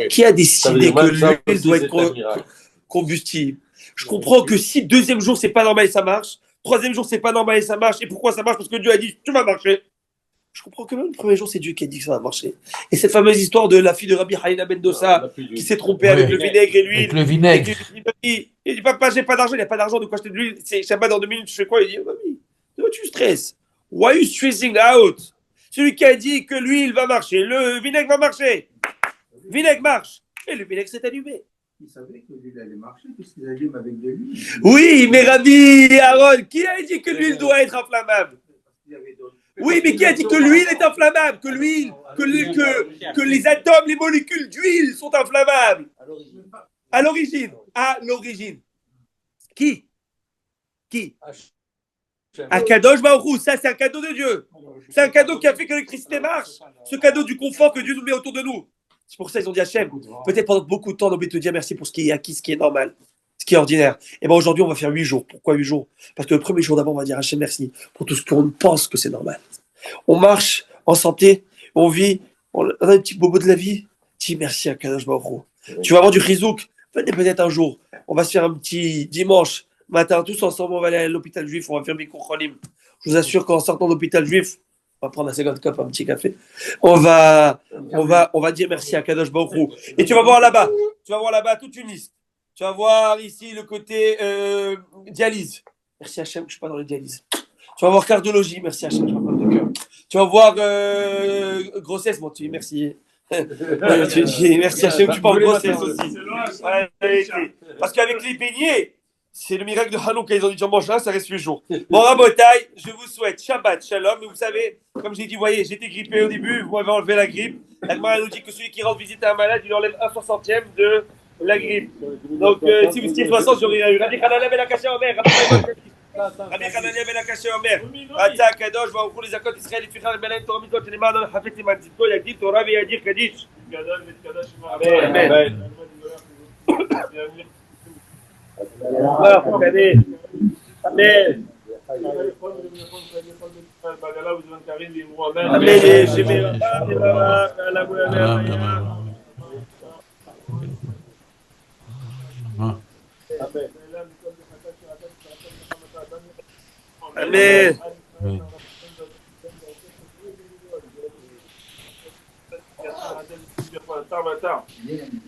Qui a décidé que l'huile doit être combustible? Je comprends que si 2e jour, c'est pas normal et ça marche, 3e jour, c'est pas normal et ça marche, et pourquoi ça marche? Parce que Dieu a dit, tu vas marcher. Je comprends que même le 1er jour, c'est Dieu qui a dit que ça va marcher. Et cette fameuse histoire de la fille de Rabbi Haïna Ben Dossa qui s'est trompée avec le vinaigre et l'huile. Avec le vinaigre. Il dit, papa, j'ai pas d'argent, il n'y a pas d'argent de quoi acheter de l'huile. C'est Shabbat dans 2 minutes, je fais quoi? Il dit, mamie, de quoi tu stresses? Why are you stressing out? Celui qui a dit que l'huile va marcher, le vinaigre va marcher. Vinaigre marche. Et le vinaigre s'est allumé. Ils savaient que l'huile allait marcher puisqu'ils allument avec de l'huile. Oui, mais Rabbi Aaron, qui a dit que l'huile doit être inflammable? Oui, mais qui a dit que l'huile est inflammable? Que l'huile, que les atomes, les molécules d'huile sont inflammables? À l'origine. À l'origine. Qui? Akadosh Baruch Hu, ça c'est un cadeau de Dieu. C'est un cadeau qui a fait que l'électricité marche. Ce cadeau du confort que Dieu nous met autour de nous. C'est pour ça qu'ils ont dit Hachem, peut-être pendant beaucoup de temps, on doit te dire merci pour ce qui est acquis, ce qui est normal, ce qui est ordinaire. Et bien aujourd'hui, on va faire 8 jours. Pourquoi 8 jours? Parce que le 1er jour d'abord, on va dire Hachem merci pour tout ce qu'on pense que c'est normal. On marche en santé, on vit, on a un petit bobo de la vie. Dis merci à Kadosh Baruch Hu. Tu vas avoir du chizouk. Venez peut-être un jour. On va se faire un petit dimanche matin, tous ensemble, on va aller à l'hôpital juif, on va faire Bikur Cholim. Je vous assure qu'en sortant de l'hôpital juif, on va prendre un 50 cup, un petit café. On va dire merci à Kadosh Baruch Hu. Et tu vas voir là-bas toute une liste. Tu vas voir ici le côté dialyse. Merci Hachem que je ne suis pas dans les dialyses. Tu vas voir cardiologie, merci Hachem, tu vas prendre de cœur. Tu vas voir grossesse, bon, tu dis merci. Ouais, tu dis merci Hachem, tu parles grossesse aussi. Ouais, parce qu'avec les beignets, c'est le miracle de Hanouka, ils ont dit tu en manges un, ça reste 8 jours. Bon, Rabotai, je vous souhaite Shabbat, Shalom. Mais vous savez, comme j'ai dit, vous voyez, j'étais grippé au début, vous m'avez enlevé la grippe. La Gemara nous dit que celui qui rentre visiter un malade, il enlève 1/60 de la grippe. Donc, si vous étiez 60, j'aurais eu Rabbi Hanania ben Akash Omer, Rabbi Hanania ben Akash Omer, Ratza Kadosh, va au les accords d'Israël, il fait faire le Belaim Torah Mitzvot, et les mains dans le Hafet et Manzito, il a dit Torah et Yadir Kaddish. Amen. Amen. Amen. Amen.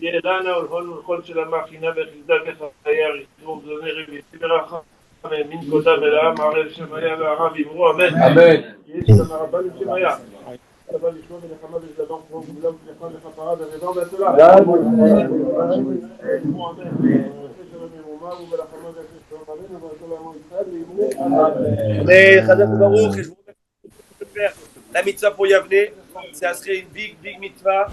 ידענה ולכל ולכל של המכינה וחיסדה בחיי הריחום זוני רבי ברכה מן קודה ולעם הרי שמיה והרב אמרו אמן אמן יש גם הרבן שמיה אבל לשמוע מלחמה ולדבר כמו כולם ולכל לכפרה ורבה והצלה אמרו אמן ולחמה Mais Chazak Baruch, et je vous remercie de faire la mitzvah pour Yavne. Ça serait une big mitzvah.